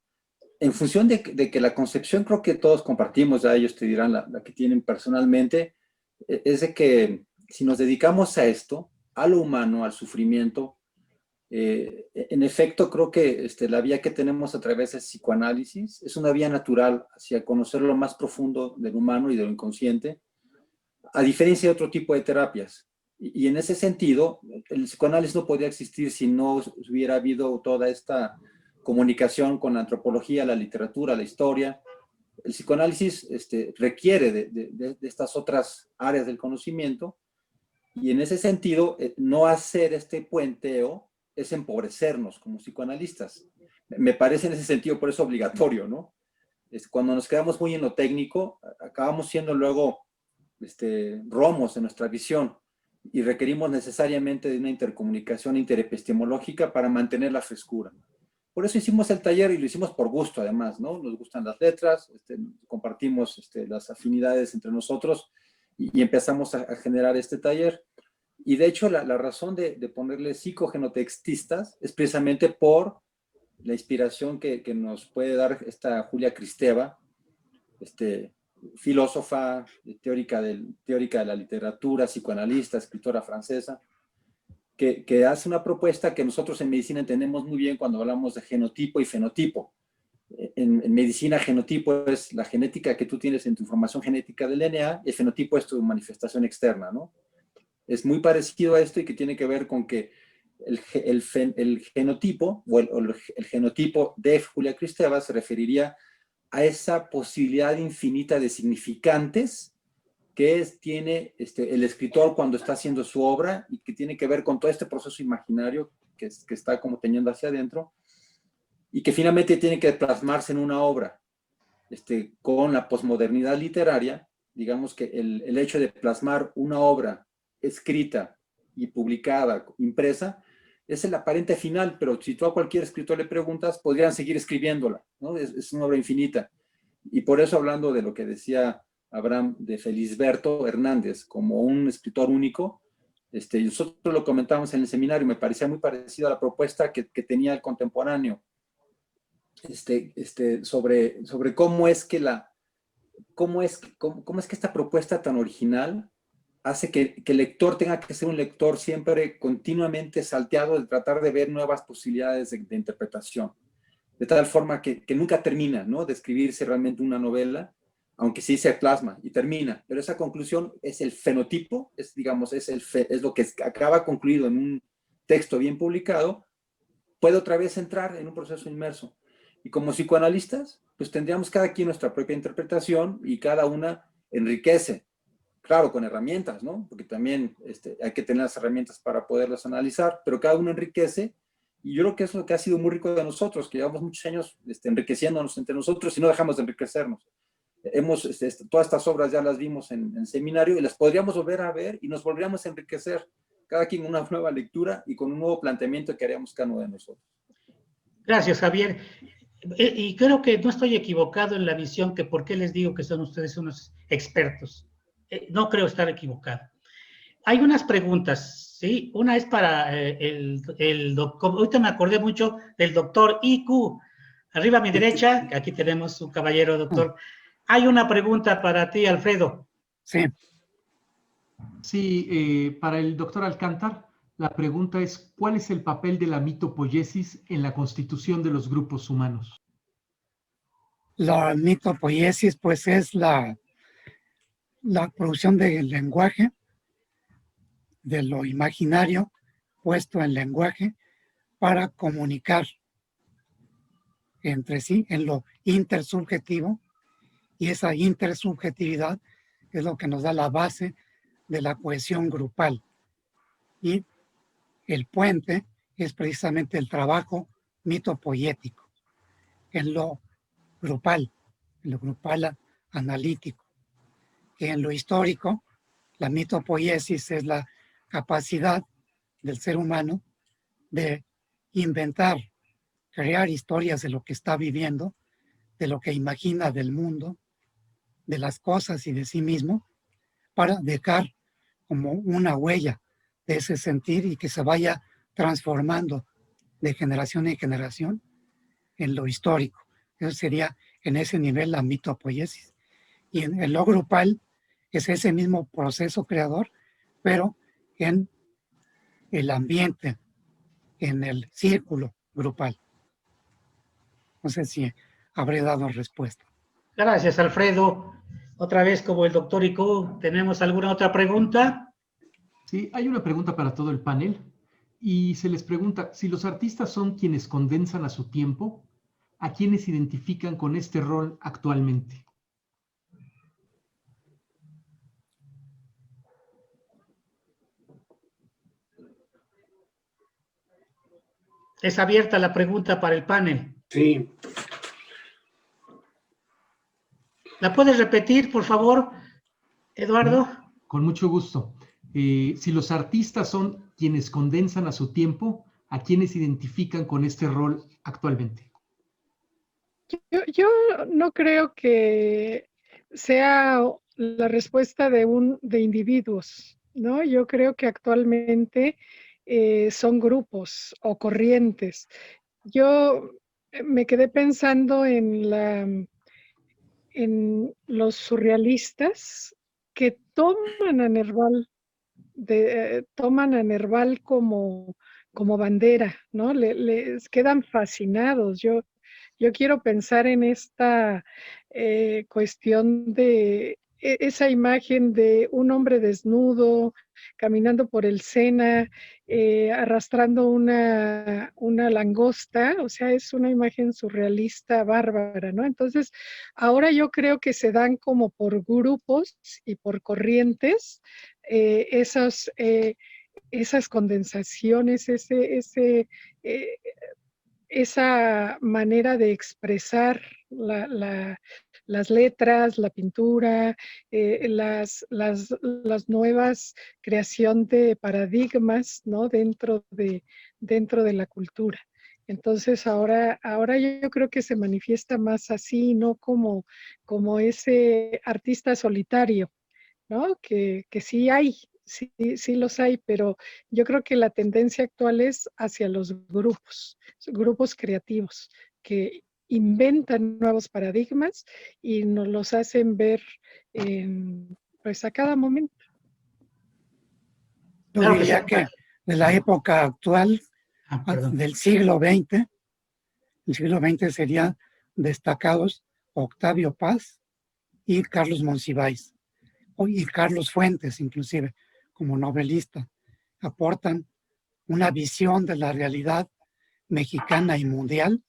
en función de que la concepción creo que todos compartimos, ya ellos te dirán la que tienen personalmente, es de que si nos dedicamos a esto, a lo humano, al sufrimiento, en efecto creo que la vía que tenemos a través del psicoanálisis es una vía natural hacia conocer lo más profundo del humano y de lo inconsciente, a diferencia de otro tipo de terapias. Y en ese sentido, el psicoanálisis no podría existir si no hubiera habido toda esta comunicación con la antropología, la literatura, la historia. El psicoanálisis requiere de estas otras áreas del conocimiento y en ese sentido, no hacer este puenteo es empobrecernos como psicoanalistas. Me parece en ese sentido por eso obligatorio, ¿no? Cuando nos quedamos muy en lo técnico, acabamos siendo luego romos en nuestra visión y requerimos necesariamente de una intercomunicación interepistemológica para mantener la frescura. Por eso hicimos el taller y lo hicimos por gusto además, ¿no? Nos gustan las letras, compartimos las afinidades entre nosotros y empezamos a generar este taller. Y de hecho la razón de ponerle psicogenotextistas es precisamente por la inspiración que nos puede dar esta Julia Kristeva, filósofa, teórica de la literatura, psicoanalista, escritora francesa, que hace una propuesta que nosotros en medicina entendemos muy bien cuando hablamos de genotipo y fenotipo. En medicina, genotipo es la genética que tú tienes en tu información genética del DNA, y el fenotipo es tu manifestación externa, ¿no? Es muy parecido a esto y que tiene que ver con que el genotipo, o el genotipo de Julia Kristeva se referiría a esa posibilidad infinita de significantes que tiene el escritor cuando está haciendo su obra y que tiene que ver con todo este proceso imaginario que está como teniendo hacia adentro y que finalmente tiene que plasmarse en una obra. Con la posmodernidad literaria, digamos que el hecho de plasmar una obra escrita y publicada, impresa, es el aparente final, pero si tú a cualquier escritor le preguntas, podrían seguir escribiéndola, ¿no? Es una obra infinita. Y por eso, hablando de lo que decía Abraham de Felisberto Hernández como un escritor único, nosotros lo comentamos en el seminario, me parecía muy parecido a la propuesta que tenía el contemporáneo, sobre cómo es que esta propuesta tan original hace que el lector tenga que ser un lector siempre continuamente salteado de tratar de ver nuevas posibilidades de interpretación. De tal forma que nunca termina, ¿no?, de escribirse realmente una novela, aunque sí se plasma y termina. Pero esa conclusión es el fenotipo, digamos, es lo que acaba concluido en un texto bien publicado, puede otra vez entrar en un proceso inmerso. Y como psicoanalistas, pues tendríamos cada quien nuestra propia interpretación y cada una enriquece. Claro, con herramientas, ¿no? Porque también hay que tener las herramientas para poderlas analizar, pero cada uno enriquece, y yo creo que eso es lo que ha sido muy rico de nosotros, que llevamos muchos años enriqueciéndonos entre nosotros y no dejamos de enriquecernos. Todas estas obras ya las vimos en seminario y las podríamos volver a ver y nos volveríamos a enriquecer, cada quien una nueva lectura y con un nuevo planteamiento que haríamos cada uno de nosotros. Gracias, Javier. Y creo que no estoy equivocado en la visión que por qué les digo que son ustedes unos expertos. No creo estar equivocado. Hay unas preguntas, ¿sí? Una es para el doctor, ahorita me acordé mucho del doctor IQ. Arriba a mi derecha, aquí tenemos un caballero doctor. Hay una pregunta para ti, Alfredo. Sí. Sí, para el doctor Alcántar, la pregunta es, ¿cuál es el papel de la mitopoiesis en la constitución de los grupos humanos? La mitopoiesis, pues, es la producción del lenguaje, de lo imaginario puesto en lenguaje para comunicar entre sí en lo intersubjetivo, y esa intersubjetividad es lo que nos da la base de la cohesión grupal. Y el puente es precisamente el trabajo mitopoiético en lo grupal analítico. Y en lo histórico, la mitopoiesis es la capacidad del ser humano de inventar, crear historias de lo que está viviendo, de lo que imagina del mundo, de las cosas y de sí mismo, para dejar como una huella de ese sentir y que se vaya transformando de generación en generación en lo histórico. Eso sería en ese nivel la mitopoiesis. Y en lo grupal es ese mismo proceso creador, pero en el ambiente, en el círculo grupal. No sé si habré dado respuesta. Gracias, Alfredo. Otra vez, como el doctor IQ, ¿tenemos alguna otra pregunta? Sí, hay una pregunta para todo el panel y se les pregunta, si los artistas son quienes condensan a su tiempo, ¿a quiénes identifican con este rol actualmente? Es abierta la pregunta para el panel. Sí. ¿La puedes repetir, por favor, Eduardo? Con mucho gusto. Si los artistas son quienes condensan a su tiempo, ¿a quiénes identifican con este rol actualmente? Yo no creo que sea la respuesta de individuos, ¿no? Yo creo que actualmente son grupos o corrientes. Yo me quedé pensando en los surrealistas que toman a Nerval, como bandera, ¿no? Les quedan fascinados. Yo quiero pensar en esta cuestión de esa imagen de un hombre desnudo caminando por el Sena, arrastrando una langosta, o sea, es una imagen surrealista bárbara, ¿no? Entonces, ahora yo creo que se dan como por grupos y por corrientes esas condensaciones, esa manera de expresar las letras, la pintura, las nuevas creación de paradigmas, ¿no? dentro de la cultura. Entonces ahora yo creo que se manifiesta más así, no como ese artista solitario, ¿no? Que sí hay, sí los hay, pero yo creo que la tendencia actual es hacia los grupos creativos que inventan nuevos paradigmas y nos los hacen ver pues a cada momento. Yo Claro que diría sí. que de la época actual, Perdón. del siglo XX, el siglo XX serían destacados Octavio Paz y Carlos Monsiváis, y Carlos Fuentes inclusive, como novelista. Aportan una visión de la realidad mexicana y mundial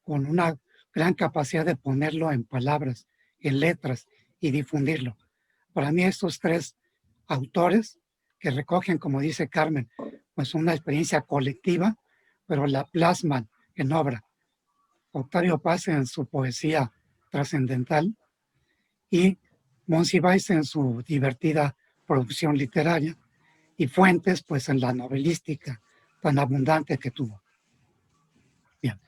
con una gran capacidad de ponerlo en palabras, en letras y difundirlo. Para mí estos tres autores que recogen, como dice Carmen, pues una experiencia colectiva, pero la plasman en obra. Octavio Paz en su poesía trascendental y Monsiváis en su divertida producción literaria y Fuentes pues en la novelística tan abundante que tuvo. Bien.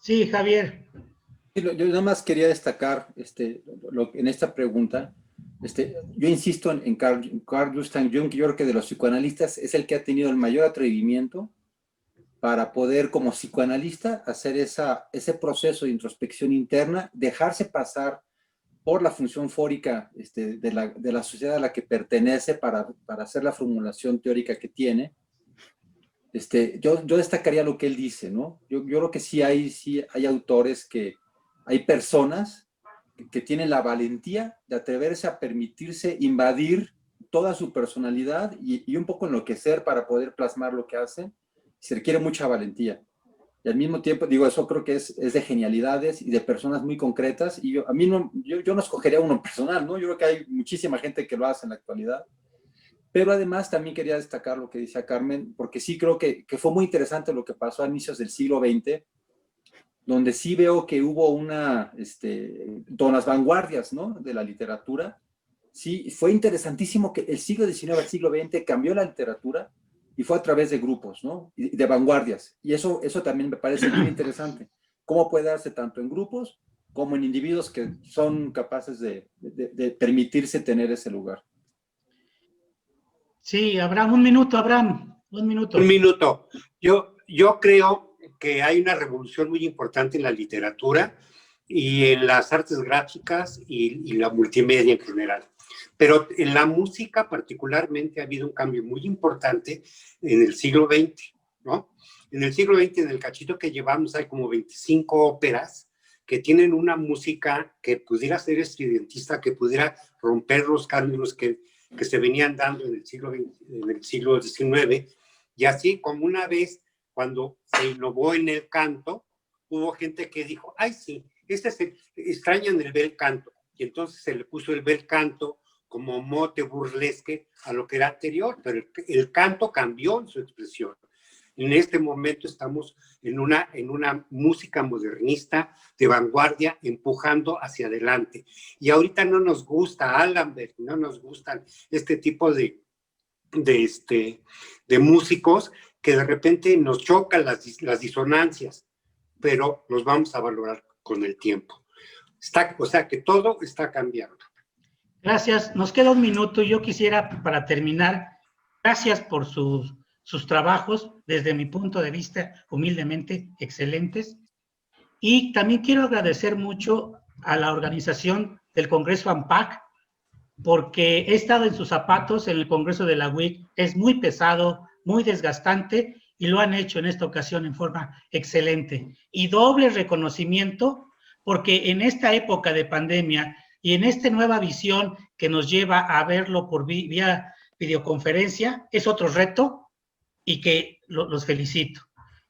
Sí, Javier. Yo nada más quería destacar en esta pregunta. Yo insisto en Carl Gustav Jung, que yo creo que de los psicoanalistas es el que ha tenido el mayor atrevimiento para poder, como psicoanalista, hacer ese proceso de introspección interna, dejarse pasar por la función fórica de la sociedad a la que pertenece para hacer la formulación teórica que tiene. Yo destacaría lo que él dice, ¿no? Yo creo que sí hay autores hay personas que tienen la valentía de atreverse a permitirse invadir toda su personalidad y un poco enloquecer para poder plasmar lo que hacen. Se requiere mucha valentía. Y al mismo tiempo, digo, eso creo que es de genialidades y de personas muy concretas. Y yo no escogería uno personal, ¿no? Yo creo que hay muchísima gente que lo hace en la actualidad. Pero además también quería destacar lo que decía Carmen, porque sí creo que fue muy interesante lo que pasó a inicios del siglo XX, donde sí veo que hubo las vanguardias, ¿no?, de la literatura. Sí, fue interesantísimo que el siglo XIX al siglo XX cambió la literatura y fue a través de grupos, ¿no?, y de vanguardias. Y eso también me parece muy interesante. Cómo puede darse tanto en grupos como en individuos que son capaces de permitirse tener ese lugar. Sí, Abraham, un minuto, Abraham, un minuto. Un minuto. Yo creo que hay una revolución muy importante en la literatura y en las artes gráficas y la multimedia en general. Pero en la música particularmente ha habido un cambio muy importante en el siglo XX, ¿no? En el siglo XX, en el cachito que llevamos, hay como 25 óperas que tienen una música que pudiera ser estridentista, que pudiera romper los cánones que se venían dando en el siglo XIX, y así como una vez cuando se innovó en el canto, hubo gente que dijo, ay sí, extrañan el bel canto, y entonces se le puso el bel canto como mote burlesque a lo que era anterior, pero el canto cambió en su expresión. En este momento estamos en una música modernista de vanguardia empujando hacia adelante. Y ahorita no nos gusta Allenberg, no nos gustan este tipo de músicos que de repente nos chocan las disonancias, pero los vamos a valorar con el tiempo. O sea que todo está cambiando. Gracias. Nos queda un minuto y yo quisiera, para terminar, gracias por sus trabajos, desde mi punto de vista, humildemente, excelentes. Y también quiero agradecer mucho a la organización del Congreso AMPAC, porque he estado en sus zapatos en el Congreso de la UIC, es muy pesado, muy desgastante, y lo han hecho en esta ocasión en forma excelente. Y doble reconocimiento, porque en esta época de pandemia y en esta nueva visión que nos lleva a verlo por vía videoconferencia, es otro reto y que los felicito.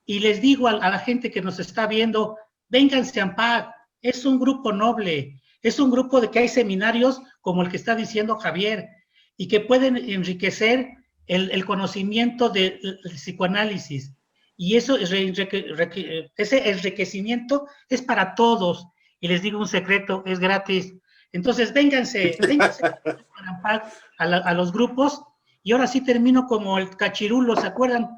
Y les digo a la gente que nos está viendo, vénganse a AMPAC, es un grupo noble, es un grupo de que hay seminarios como el que está diciendo Javier y que pueden enriquecer el conocimiento del psicoanálisis. Y ese enriquecimiento es para todos. Y les digo un secreto, es gratis. Entonces, vénganse a los grupos. Y ahora sí termino como el cachirulo, ¿se acuerdan?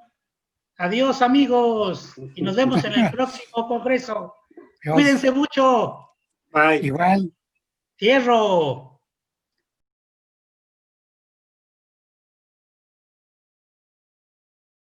Adiós, amigos. Y nos vemos en el próximo congreso. Dios. Cuídense mucho. Bye. Igual. Cierro.